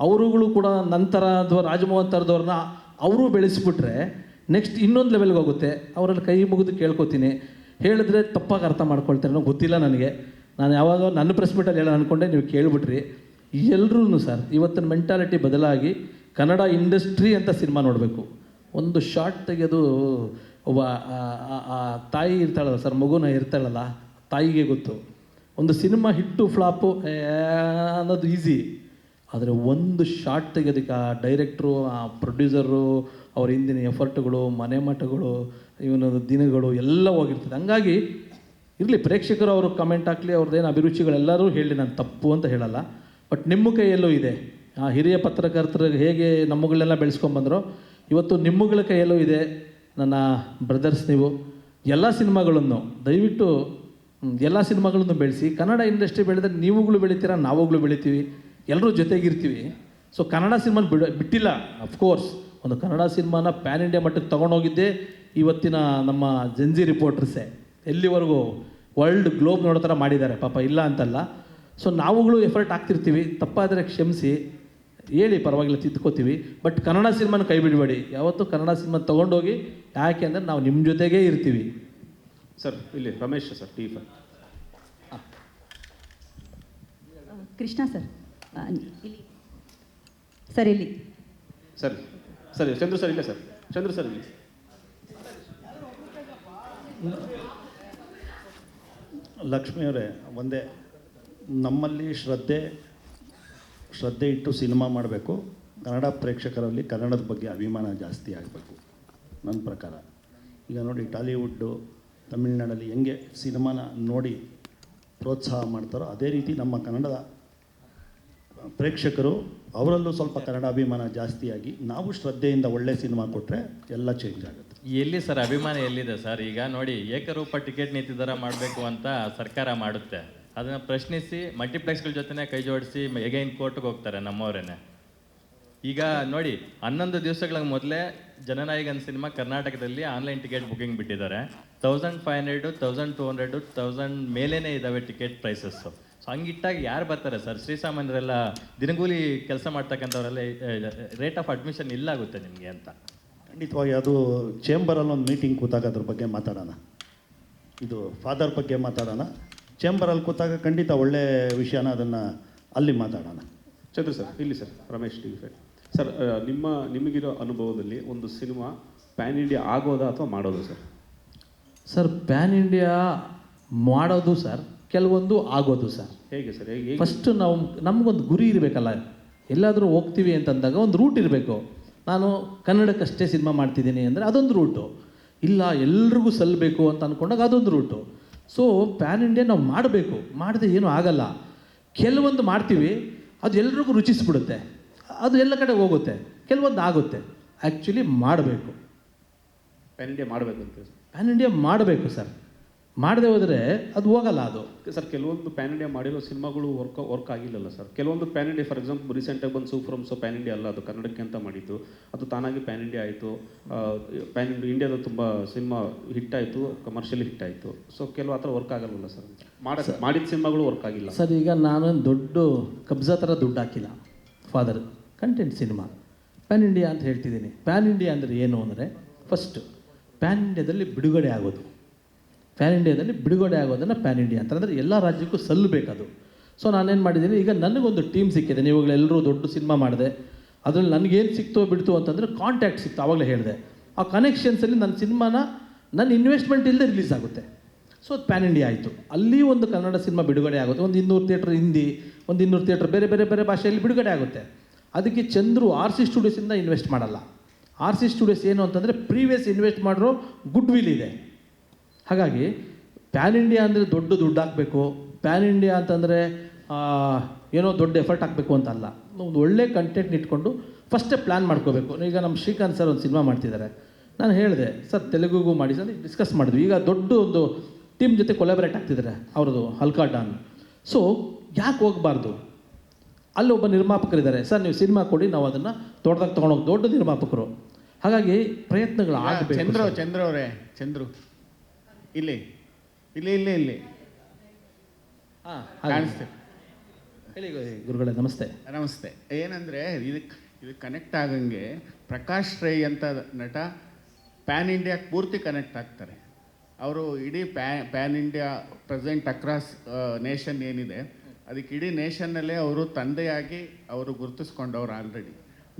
ಅವರುಗಳು ಕೂಡ ನಂತರ ಅಥವಾ ರಾಜಮೋಹನ್ ಥರದವ್ರನ್ನ ಅವರು ಬೆಳೆಸಿಬಿಟ್ರೆ ನೆಕ್ಸ್ಟ್ ಇನ್ನೊಂದು ಲೆವೆಲ್ಗೆ ಹೋಗುತ್ತೆ. ಅವರಲ್ಲಿ ಕೈ ಮುಗಿದು ಕೇಳ್ಕೊತೀನಿ, ಹೇಳಿದ್ರೆ ತಪ್ಪಾಗಿ ಅರ್ಥ ಮಾಡ್ಕೊಳ್ತಾರೆ ಅನ್ನೋ ಗೊತ್ತಿಲ್ಲ ನನಗೆ. ನಾನು ಯಾವಾಗ ನನ್ನ ಪ್ರೆಸ್ ಮೀಟಲ್ಲಿ ಹೇಳೋಣ ಅಂದ್ಕೊಂಡೆ, ನೀವು ಕೇಳಿಬಿಟ್ರಿ. ಎಲ್ಲರೂ ಸರ್ ಇವತ್ತಿನ ಮೆಂಟಾಲಿಟಿ ಬದಲಾಗಿ ಕನ್ನಡ ಇಂಡಸ್ಟ್ರಿ ಅಂತ ಸಿನಿಮಾ ನೋಡಬೇಕು. ಒಂದು ಶಾರ್ಟ್ ತೆಗೆಯೋದು ಒಬ್ಬ ತಾಯಿ ಇರ್ತಾಳಲ್ಲ ಸರ್, ಮಗುನ ಇರ್ತಾಳಲ್ಲ, ತಾಯಿಗೆ ಗೊತ್ತು. ಒಂದು ಸಿನಿಮಾ ಹಿಟ್ಟು ಫ್ಲಾಪು ಅನ್ನೋದು ಈಸಿ, ಆದರೆ ಒಂದು ಶಾರ್ಟ್ ತೆಗೆಯೋದಕ್ಕೆ ಆ ಡೈರೆಕ್ಟ್ರು, ಆ ಪ್ರೊಡ್ಯೂಸರು, ಅವ್ರ ಹಿಂದಿನ ಎಫರ್ಟ್ಗಳು, ಮನೆ ಮಠಗಳು, ಇವನ ದಿನಗಳು ಎಲ್ಲ ಹೋಗಿರ್ತದೆ. ಹಂಗಾಗಿ ಇರಲಿ, ಪ್ರೇಕ್ಷಕರು ಅವರು ಕಮೆಂಟ್ ಹಾಕಲಿ, ಅವ್ರದ್ದೇನು ಅಭಿರುಚಿಗಳೆಲ್ಲರೂ ಹೇಳಿ, ನಾನು ತಪ್ಪು ಅಂತ ಹೇಳಲ್ಲ. ಬಟ್ ನಿಮ್ಮ ಕೈಯಲ್ಲೂ ಇದೆ. ಆ ಹಿರಿಯ ಪತ್ರಕರ್ತರಿಗೆ ಹೇಗೆ ನಮ್ಮಗಳನ್ನೆಲ್ಲ ಬೆಳೆಸ್ಕೊಂಬಂದರೋ, ಇವತ್ತು ನಿಮ್ಮಗಳ ಕೈಯಲ್ಲೂ ಇದೆ. ನನ್ನ ಬ್ರದರ್ಸ್, ನೀವು ಎಲ್ಲ ಸಿನಿಮಾಗಳನ್ನು ದಯವಿಟ್ಟು ಎಲ್ಲ ಸಿನಿಮಾಗಳನ್ನು ಬೆಳೆಸಿ. ಕನ್ನಡ ಇಂಡಸ್ಟ್ರಿ ಬೆಳೆದ್ರೆ ನೀವುಗಳು ಬೆಳಿತೀರ, ನಾವುಗಳು ಬೆಳಿತೀವಿ, ಎಲ್ಲರೂ ಜೊತೆಗಿರ್ತೀವಿ. ಸೊ ಕನ್ನಡ ಸಿನಿಮಾನ ಬಿಟ್ಟಿಲ್ಲ. ಅಫ್ಕೋರ್ಸ್ ಒಂದು ಕನ್ನಡ ಸಿನಿಮಾನ ಪ್ಯಾನ್ ಇಂಡಿಯಾ ಮಟ್ಟಕ್ಕೆ ತೊಗೊಂಡೋಗಿದ್ದೆ ಇವತ್ತಿನ ನಮ್ಮ ಜೆನ್ಜಿ ರಿಪೋರ್ಟರ್ಸೇ. ಎಲ್ಲಿವರೆಗೂ ವರ್ಲ್ಡ್ ಗ್ಲೋಬ್ ನೋಡೋ ಥರ ಮಾಡಿದ್ದಾರೆ ಪಾಪ, ಇಲ್ಲ ಅಂತಲ್ಲ. ಸೊ ನಾವುಗಳು ಎಫರ್ಟ್ ಆಗ್ತಿರ್ತೀವಿ, ತಪ್ಪಾದರೆ ಕ್ಷಮಿಸಿ, ಹೇಳಿ, ಪರವಾಗಿಲ್ಲ, ತಿದ್ಕೋತೀವಿ. ಬಟ್ ಕನ್ನಡ ಸಿನಿಮಾನ ಕೈ ಬಿಡಬೇಡಿ. ಯಾವತ್ತೂ ಕನ್ನಡ ಸಿನಿಮಾ ತೊಗೊಂಡೋಗಿ, ಯಾಕೆ ಅಂದರೆ ನಾವು ನಿಮ್ಮ ಜೊತೆಗೇ ಇರ್ತೀವಿ. ಸರ್ ಇಲ್ಲಿ ರಮೇಶ್ ಸರ್, ಟಿ5. ಕೃಷ್ಣ ಸರ್, ಇಲ್ಲಿ ಸರ್, ಇಲ್ಲಿ ಸರ್ ಸರ್ ಚಂದ್ರು ಸರ್, ಇಲ್ಲ ಸರ್, ಚಂದ್ರು ಸರ್ ಇಲ್ಲಿ. ಲಕ್ಷ್ಮಿಯವರೇ, ಒಂದೇ, ನಮ್ಮಲ್ಲಿ ಶ್ರದ್ಧೆ ಇಟ್ಟು ಸಿನಿಮಾ ಮಾಡಬೇಕು. ಕನ್ನಡ ಪ್ರೇಕ್ಷಕರಲ್ಲಿ ಕನ್ನಡದ ಬಗ್ಗೆ ಅಭಿಮಾನ ಜಾಸ್ತಿ ಆಗಬೇಕು ನನ್ನ ಪ್ರಕಾರ. ಈಗ ನೋಡಿ, ಟಾಲಿವುಡ್ಡು, ತಮಿಳ್ನಾಡಲ್ಲಿ ಹೆಂಗೆ ಸಿನಿಮಾನ ನೋಡಿ ಪ್ರೋತ್ಸಾಹ ಮಾಡ್ತಾರೋ, ಅದೇ ರೀತಿ ನಮ್ಮ ಕನ್ನಡದ ಪ್ರೇಕ್ಷಕರು ಅವರಲ್ಲೂ ಸ್ವಲ್ಪ ಕನ್ನಡ ಅಭಿಮಾನ ಜಾಸ್ತಿಯಾಗಿ ನಾವು ಶ್ರದ್ಧೆಯಿಂದ ಒಳ್ಳೆ ಸಿನಿಮಾ ಕೊಟ್ಟರೆ ಎಲ್ಲ ಚೇಂಜ್ ಆಗುತ್ತೆ. ಎಲ್ಲಿ ಸರ್ ಅಭಿಮಾನ ಎಲ್ಲಿದೆ ಸರ್? ಈಗ ನೋಡಿ, ಏಕರೂಪ ಟಿಕೆಟ್ ನೀತಿ ದರ ಮಾಡಬೇಕು ಅಂತ ಸರ್ಕಾರ ಮಾಡುತ್ತೆ, ಅದನ್ನು ಪ್ರಶ್ನಿಸಿ ಮಲ್ಟಿಪ್ಲೆಕ್ಸ್ಗಳ ಜೊತೆ ಕೈ ಜೋಡಿಸಿ ಎಗೈನ್ ಕೋರ್ಟ್ಗೆ ಹೋಗ್ತಾರೆ ನಮ್ಮವರೇನೆ. ಈಗ ನೋಡಿ, 11 ದಿವಸಗಳ ಮೊದಲೇ ಜನನಾಯಕನ್ ಸಿನಿಮಾ ಕರ್ನಾಟಕದಲ್ಲಿ ಆನ್ಲೈನ್ ಟಿಕೆಟ್ ಬುಕಿಂಗ್ ಬಿಟ್ಟಿದ್ದಾರೆ. 1500, 1200, 1000 ಮೇಲೇ ಇದ್ದಾವೆ ಟಿಕೆಟ್ ಪ್ರೈಸಸ್ಸು. ಸೊ ಹಂಗಿಟ್ಟಾಗ ಯಾರು ಬರ್ತಾರೆ ಸರ್? ಶ್ರೀಸಾಮಾನ್ಯರೆಲ್ಲ, ದಿನಗೂಲಿ ಕೆಲಸ ಮಾಡ್ತಕ್ಕಂಥವರೆಲ್ಲ ರೇಟ್ ಆಫ್ ಅಡ್ಮಿಷನ್ ಇಲ್ಲಾಗುತ್ತೆ ನಿಮಗೆ ಅಂತ. ಖಂಡಿತವಾಗಿ ಅದು ಚೇಂಬರಲ್ಲಿ ಒಂದು ಮೀಟಿಂಗ್ ಕೂತಾಗ ಅದ್ರ ಬಗ್ಗೆ ಮಾತಾಡೋಣ. ಇದು ಫಾದರ್ ಬಗ್ಗೆ ಮಾತಾಡೋಣ. ಚೇಂಬರಲ್ಲಿ ಕೂತಾಗ ಖಂಡಿತ ಒಳ್ಳೆ ವಿಷಯನ ಅದನ್ನು ಅಲ್ಲಿ ಮಾತಾಡೋಣ. ಚಂದ್ರು ಸರ್ ಇಲ್ಲಿ ಸರ್, ರಮೇಶ್ ಟಿ5. ಸರ್ ನಿಮಗಿರೋ ಅನುಭವದಲ್ಲಿ ಒಂದು ಸಿನಿಮಾ ಪ್ಯಾನ್ ಇಂಡಿಯಾ ಆಗೋದಾ ಅಥವಾ ಮಾಡೋದು ಸರ್? ಸರ್ ಪ್ಯಾನ್ ಇಂಡಿಯಾ ಮಾಡೋದು ಸರ್, ಕೆಲವೊಂದು ಆಗೋದು ಸರ್. ಹೇಗೆ ಸರ್? ಹೇಗೆ? ಫಸ್ಟು ನಮಗೊಂದು ಗುರಿ ಇರಬೇಕಲ್ಲ. ಎಲ್ಲಾದರೂ ಹೋಗ್ತೀವಿ ಅಂತಂದಾಗ ಒಂದು ರೂಟ್ ಇರಬೇಕು. ನಾನು ಕನ್ನಡಕ್ಕಷ್ಟೇ ಸಿನಿಮಾ ಮಾಡ್ತಿದ್ದೀನಿ ಅಂದರೆ ಅದೊಂದು ರೂಟು, ಇಲ್ಲ ಎಲ್ರಿಗೂ ಸಲ್ಲಬೇಕು ಅಂತ ಅಂದ್ಕೊಂಡಾಗ ಅದೊಂದು ರೂಟು. ಸೊ ಪ್ಯಾನ್ ಇಂಡಿಯಾ ನಾವು ಮಾಡಬೇಕು, ಮಾಡದೆ ಏನೂ ಆಗಲ್ಲ. ಕೆಲವೊಂದು ಮಾಡ್ತೀವಿ, ಅದು ಎಲ್ರಿಗೂ ರುಚಿಸ್ಬಿಡುತ್ತೆ, ಅದು ಎಲ್ಲ ಕಡೆ ಹೋಗುತ್ತೆ. ಕೆಲವೊಂದು ಆಗುತ್ತೆ. ಆ್ಯಕ್ಚುಲಿ ಮಾಡಬೇಕು, ಪ್ಯಾನ್ ಇಂಡಿಯಾ ಮಾಡಬೇಕು ಅಂತ. ಪ್ಯಾನ್ ಇಂಡಿಯಾ ಮಾಡಬೇಕು ಸರ್. ಮಾಡದೆ ಹೋದರೆ ಅದು ಹೋಗಲ್ಲ. ಅದು ಸರ್ ಕೆಲವೊಂದು ಪ್ಯಾನ್ ಇಂಡಿಯಾ ಮಾಡಿರೋ ಸಿನಿಮಾಗಳು ವರ್ಕ್ ಆಗಿಲ್ಲಲ್ಲ ಸರ್. ಕೆಲವೊಂದು ಪ್ಯಾನ್ ಇಂಡಿಯಾ, ಫಾರ್ ಎಕ್ಸಾಂಪಲ್ ರೀಸೆಂಟಾಗಿ ಬಂದು ಸೂಫ್ರಮ್, ಸೊ ಪ್ಯಾನ್ ಇಂಡಿಯಾ ಅಲ್ಲ, ಅದು ಕನ್ನಡಕ್ಕೆ ಅಂತ ಮಾಡಿದ್ದು, ಅದು ತಾನಾಗಿ ಪ್ಯಾನ್ ಇಂಡಿಯಾ ಆಯಿತು. ಪ್ಯಾನ್ ಇಂಡಿಯಾದ ತುಂಬ ಸಿನಿಮಾ ಹಿಟ್ ಆಯಿತು, ಕಮರ್ಷಿಯಲಿ ಹಿಟ್ ಆಯಿತು. ಸೊ ಕೆಲವು ಆ ಥರ ವರ್ಕ್ ಆಗಲ್ವಲ್ಲ ಸರ್? ಮಾಡಿದ ಸಿನಿಮಾಗಳು ವರ್ಕ್ ಆಗಿಲ್ಲ ಸರ್. ಈಗ ನಾನು ದೊಡ್ಡ ಕಬ್ಜಾ ಥರ ದುಡ್ಡು ಹಾಕಿಲ್ಲ. Father content cinema PAN India ಅಂತ ಹೇಳ್ತಿದ್ದೀನಿ. ಪ್ಯಾನ್ ಇಂಡಿಯಾ ಅಂದರೆ ಏನು ಅಂದರೆ, ಫಸ್ಟು ಪ್ಯಾನ್ ಇಂಡಿಯಾದಲ್ಲಿ ಬಿಡುಗಡೆ ಆಗೋದು. ಪ್ಯಾನ್ ಇಂಡಿಯಾದಲ್ಲಿ ಬಿಡುಗಡೆ ಆಗೋದನ್ನು ಪ್ಯಾನ್ ಇಂಡಿಯಾ ಅಂತಂದರೆ ಎಲ್ಲ ರಾಜ್ಯಕ್ಕೂ ಸಲ್ಲಬೇಕದು. ಸೊ ನಾನೇನು ಮಾಡಿದ್ದೀನಿ, ಈಗ ನನಗೊಂದು ಟೀಮ್ ಸಿಕ್ಕಿದೆ. ನೀವುಗಳೆಲ್ಲರೂ ದೊಡ್ಡ ಸಿನಿಮಾ ಮಾಡಿದೆ, ಅದರಲ್ಲಿ ನನಗೇನು ಸಿಕ್ತೋ ಬಿಡ್ತು ಅಂತಂದರೆ ಕಾಂಟ್ಯಾಕ್ಟ್ ಸಿಕ್ತು. ಆವಾಗಲೇ ಹೇಳಿದೆ, ಆ ಕನೆಕ್ಷನ್ಸಲ್ಲಿ ನನ್ನ ಸಿನಿಮಾನ ನನ್ನ ಇನ್ವೆಸ್ಟ್ಮೆಂಟ್ ಇಲ್ಲದೆ ರಿಲೀಸ್ ಆಗುತ್ತೆ. ಸೊ ಅದು ಪ್ಯಾನ್ ಇಂಡಿಯಾ ಆಯಿತು. ಅಲ್ಲಿ ಒಂದು ಕನ್ನಡ ಸಿನಿಮಾ ಬಿಡುಗಡೆ ಆಗುತ್ತೆ. ಒಂದು 200 ಥಿಯೇಟ್ರ್ ಹಿಂದಿ, ಒಂದು 200 ಥಿಯೇಟ್ರ್ ಬೇರೆ ಬೇರೆ ಬೇರೆ ಭಾಷೆಯಲ್ಲಿ ಬಿಡುಗಡೆ ಆಗುತ್ತೆ. ಅದಕ್ಕೆ ಚಂದ್ರು RC ಸ್ಟುಡಿಯೋಸಿಂದ ಇನ್ವೆಸ್ಟ್ ಮಾಡಲ್ಲ. RC ಸ್ಟುಡಿಯೋಸ್ ಏನು ಅಂತಂದರೆ ಪ್ರೀವಿಯಸ್ ಇನ್ವೆಸ್ಟ್ ಮಾಡಿರೋ ಗುಡ್ ವಿಲ್ ಇದೆ. ಹಾಗಾಗಿ ಪ್ಯಾನ್ ಇಂಡಿಯಾ ಅಂದರೆ ದೊಡ್ಡ ದುಡ್ಡು ಹಾಕಬೇಕು, ಪ್ಯಾನ್ ಇಂಡಿಯಾ ಅಂತಂದರೆ ಏನೋ ದೊಡ್ಡ ಎಫರ್ಟ್ ಹಾಕಬೇಕು ಅಂತಲ್ಲ. ಒಂದು ಒಳ್ಳೆ ಕಂಟೆಂಟ್ ಇಟ್ಕೊಂಡು ಫಸ್ಟೇ ಪ್ಲ್ಯಾನ್ ಮಾಡ್ಕೋಬೇಕು. ಈಗ ನಮ್ಮ ಶ್ರೀಕಾಂತ್ ಸರ್ ಒಂದು ಸಿನಿಮಾ ಮಾಡ್ತಿದ್ದಾರೆ. ನಾನು ಹೇಳಿದೆ, ಸರ್ ತೆಲುಗುಗೂ ಮಾಡಿ ಸರ್, ಡಿಸ್ಕಸ್ ಮಾಡಿದ್ವಿ. ಈಗ ದೊಡ್ಡ ಒಂದು ಟೀಮ್ ಜೊತೆ ಕೊಲಾಬ್ರೇಟ್ ಆಗ್ತಿದ್ದಾರೆ ಅವ್ರದ್ದು, ಹಲ್ಕಾ ಡಾನ್. ಸೊ ಯಾಕೆ ಹೋಗಬಾರ್ದು? ಅಲ್ಲಿ ಒಬ್ಬ ನಿರ್ಮಾಪಕರಿದ್ದಾರೆ, ಸರ್ ನೀವು ಸಿನಿಮಾ ಕೊಡಿ, ನಾವು ಅದನ್ನು ದೊಡ್ಡದಾಗಿ ತೊಗೊಂಡೋಗಿ, ದೊಡ್ಡ ನಿರ್ಮಾಪಕರು. ಹಾಗಾಗಿ ಪ್ರಯತ್ನಗಳು ಆಗಬೇಕು. ಚಂದ್ರು ಅವರೇ, ಚಂದ್ರು ಇಲ್ಲಿ ಇಲ್ಲಿ ಇಲ್ಲಿ ಇಲ್ಲಿ ಹಾಂ ಕಾಣಿಸ್ತೇವೆ. ಹೇಳಿ ಗುರುಗಳೇ, ನಮಸ್ತೆ. ನಮಸ್ತೆ. ಏನಂದರೆ ಇದಕ್ಕೆ ಕನೆಕ್ಟ್ ಆಗಂಗೆ ಪ್ರಕಾಶ್ ರೈ ಅಂತ ನಟ ಪ್ಯಾನ್ ಇಂಡಿಯಾಕ್ಕೆ ಪೂರ್ತಿ ಕನೆಕ್ಟ್ ಆಗ್ತಾರೆ. ಅವರು ಇಡೀ PAN India present across nation ಏನಿದೆ ಅದಕ್ಕೆ ಇಡೀ ನೇಷನ್ನಲ್ಲೇ ಅವರು ತಂದೆಯಾಗಿ ಅವರು ಗುರುತಿಸ್ಕೊಂಡವ್ರು ಆಲ್ರೆಡಿ.